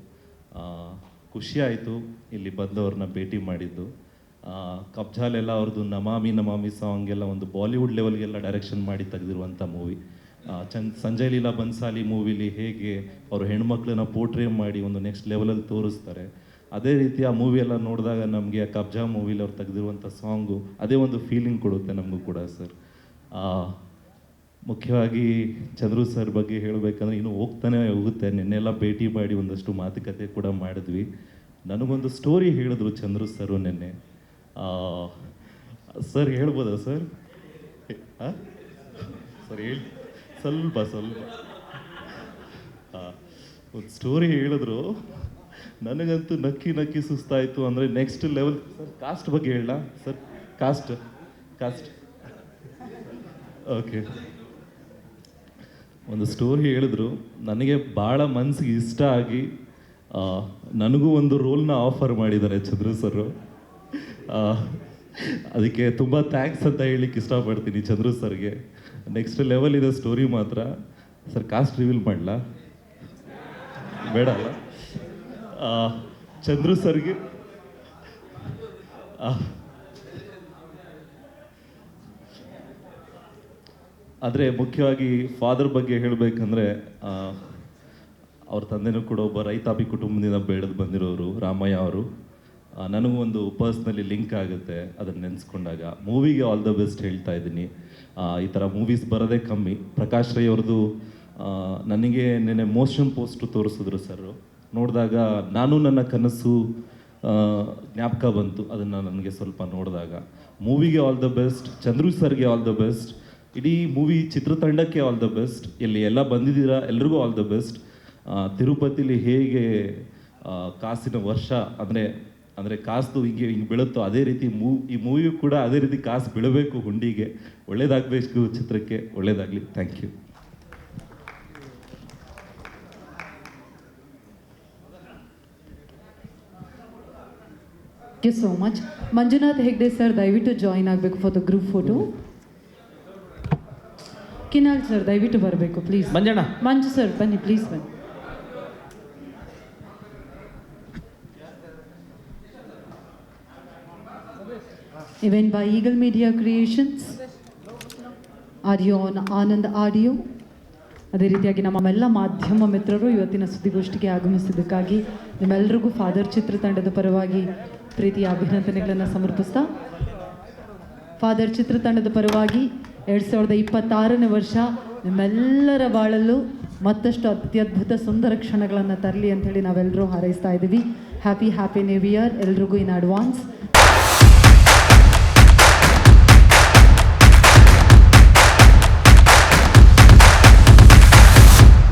ಖುಷಿ ಆಯಿತು ಇಲ್ಲಿ ಬಂದವ್ರನ್ನ ಭೇಟಿ ಮಾಡಿದ್ದು. ಕಬ್ಜಾಲೆಲ್ಲ ಅವ್ರದ್ದು ನಮಾಮಿ ನಮಾಮಿ ಸಾಂಗ್ ಎಲ್ಲ ಒಂದು ಬಾಲಿವುಡ್ ಲೆವೆಲ್ಗೆಲ್ಲ ಡೈರೆಕ್ಷನ್ ಮಾಡಿ ತೆಗೆದಿರುವಂಥ ಮೂವಿ. ಸಂಜಯ್ ಲೀಲಾ ಬನ್ಸಾಲಿ ಮೂವಿಲಿ ಹೇಗೆ ಅವರು ಹೆಣ್ಮಕ್ಳನ್ನ ಪೋರ್ಟ್ರೇ ಮಾಡಿ ಒಂದು ನೆಕ್ಸ್ಟ್ ಲೆವೆಲಲ್ಲಿ ತೋರಿಸ್ತಾರೆ, ಅದೇ ರೀತಿ ಆ ಮೂವಿ ಎಲ್ಲ ನೋಡಿದಾಗ ನಮಗೆ ಆ ಕಬ್ಜಾ ಮೂವಿಲಿ ಅವ್ರು ತೆಗೆದಿರುವಂಥ ಸಾಂಗು ಅದೇ ಒಂದು ಫೀಲಿಂಗ್ ಕೊಡುತ್ತೆ ನಮಗೂ ಕೂಡ ಸರ್. ಮುಖ್ಯವಾಗಿ ಚಂದ್ರು ಸರ್ ಬಗ್ಗೆ ಹೇಳಬೇಕಂದ್ರೆ ಇನ್ನೂ ಹೋಗ್ತಾನೆ ಹೋಗುತ್ತೆ. ನಿನ್ನೆಲ್ಲ ಭೇಟಿ ಮಾಡಿ ಒಂದಷ್ಟು ಮಾತುಕತೆ ಕೂಡ ಮಾಡಿದ್ವಿ. ನನಗೊಂದು ಸ್ಟೋರಿ ಹೇಳಿದ್ರು ಚಂದ್ರು ಸರು ನಿನ್ನೆ. ಸರ್ ಹೇಳ್ಬೋದಾ ಸರ್? ಸರ್ ಹೇಳಿ ಸ್ವಲ್ಪ ಒಂದು ಸ್ಟೋರಿ ಹೇಳಿದ್ರು. ನನಗಂತೂ ನಕ್ಕಿ ಸುಸ್ತಾಯಿತು. ಅಂದರೆ ನೆಕ್ಸ್ಟ್ ಲೆವೆಲ್. ಸರ್ ಕಾಸ್ಟ್ ಬಗ್ಗೆ ಹೇಳ ಸರ್? Cost okay. ಒಂದು ಸ್ಟೋರಿ ಹೇಳಿದ್ರು, ನನಗೆ ಭಾಳ ಮನಸ್ಸಿಗೆ ಇಷ್ಟ ಆಗಿ ನನಗೂ ಒಂದು ರೋಲ್ನ ಆಫರ್ ಮಾಡಿದ್ದಾರೆ ಚಂದ್ರು ಸರು. ಅದಕ್ಕೆ ತುಂಬ ಥ್ಯಾಂಕ್ಸ್ ಅಂತ ಹೇಳಲಿಕ್ಕೆ ಇಷ್ಟಪಡ್ತೀನಿ ಚಂದ್ರು ಸರ್ಗೆ. ನೆಕ್ಸ್ಟ್ ಲೆವೆಲ್ ಇದೆ ಸ್ಟೋರಿ ಮಾತ್ರ. ಸರ್ ಕಾಸ್ಟ್ ರಿವೀಲ್ ಮಾಡಲಾ? ಬೇಡ ಅಲ್ಲ? ಚಂದ್ರು ಸರ್ಗೆ ಆದರೆ ಮುಖ್ಯವಾಗಿ ಫಾದರ್ ಬಗ್ಗೆ ಹೇಳಬೇಕಂದ್ರೆ ಅವ್ರ ತಂದೆನೂ ಕೂಡ ಒಬ್ಬ ರೈತಾಪಿ ಕುಟುಂಬದಿಂದ ಬೆಳೆದು ಬಂದಿರೋರು ರಾಮಯ್ಯ ಅವರು. ನನಗೂ ಒಂದು ಪರ್ಸ್ನಲಿ ಲಿಂಕ್ ಆಗುತ್ತೆ ಅದನ್ನು ನೆನೆಸ್ಕೊಂಡಾಗ. ಮೂವಿಗೆ ಆಲ್ ದ ಬೆಸ್ಟ್ ಹೇಳ್ತಾ ಇದ್ದೀನಿ. ಈ ಥರ ಮೂವೀಸ್ ಬರೋದೇ ಕಮ್ಮಿ. ಪ್ರಕಾಶ್ ರೈ ಅವ್ರದ್ದು ನನಗೆ ನೆನೆ ಮೋಷನ್ ಪೋಸ್ಟು ತೋರಿಸಿದ್ರು ಸರ್. ನೋಡಿದಾಗ ನಾನು ನನ್ನ ಕನಸು ಜ್ಞಾಪಕ ಬಂತು ಅದನ್ನು ನನಗೆ ಸ್ವಲ್ಪ ನೋಡಿದಾಗ. ಮೂವಿಗೆ ಆಲ್ ದ ಬೆಸ್ಟ್, ಚಂದ್ರು ಸರ್ಗೆ ಆಲ್ ದ ಬೆಸ್ಟ್, ಇಡೀ ಮೂವಿ ಚಿತ್ರತಂಡಕ್ಕೆ ಆಲ್ ದ ಬೆಸ್ಟ್. ಇಲ್ಲಿ ಎಲ್ಲ ಬಂದಿದ್ದೀರಾ ಎಲ್ರಿಗೂ ಆಲ್ ದ ಬೆಸ್ಟ್. ತಿರುಪತಿಲಿ ಹೇಗೆ ಕಾಸಿನ ವರ್ಷ ಅಂದರೆ ಕಾಸು ಹಿಂಗೆ ಬೀಳುತ್ತೋ ಅದೇ ರೀತಿ ಈ ಮೂವಿಯು ಕೂಡ ಅದೇ ರೀತಿ ಕಾಸು ಬೀಳಬೇಕು ಹುಂಡಿಗೆ. ಒಳ್ಳೇದಾಗಬೇಕು ಚಿತ್ರಕ್ಕೆ, ಒಳ್ಳೇದಾಗಲಿ. Thank you. Thank you so much. Manjunath Hegde sir ದಯವಿಟ್ಟು ಜಾಯಿನ್ ಆಗಬೇಕು for the group photo. Kinal sir ದಯವಿಟ್ಟು ಬರಬೇಕು ಪ್ಲೀಸ್. ಮಂಜು ಸರ್ ಬನ್ನಿ ಪ್ಲೀಸ್ ಬನ್ನಿ. Event by Eagle Media Creations, audio on Anand audio. ಅದೇ ರೀತಿಯಾಗಿ ನಮ್ಮೆಲ್ಲ ಮಾಧ್ಯಮ ಮಿತ್ರರು ಇವತ್ತಿನ ಸುದ್ದಿಗೋಷ್ಠಿಗೆ ಆಗಮಿಸಿದ್ದಕ್ಕಾಗಿ ನಿಮ್ಮೆಲ್ಲರಿಗೂ ಫಾದರ್ ಚಿತ್ರತಂಡದ ಪರವಾಗಿ ಪ್ರೀತಿಯ ಅಭಿನಂದನೆಗಳನ್ನು ಸಮರ್ಪಿಸ್ತಾ, ಫಾದರ್ ಚಿತ್ರತಂಡದ ಪರವಾಗಿ 2026ನೇ ವರ್ಷ ನಿಮ್ಮೆಲ್ಲರ ಬಾಳಲ್ಲೂ ಮತ್ತಷ್ಟು ಅತ್ಯದ್ಭುತ ಸುಂದರ ಕ್ಷಣಗಳನ್ನು ತರಲಿ ಅಂಥೇಳಿ ನಾವೆಲ್ಲರೂ ಹಾರೈಸ್ತಾ ಇದ್ದೀವಿ. ಹ್ಯಾಪಿ ನ್ಯೂ ಇಯರ್ ಎಲ್ರಿಗೂ ಇನ್ ಅಡ್ವಾನ್ಸ್.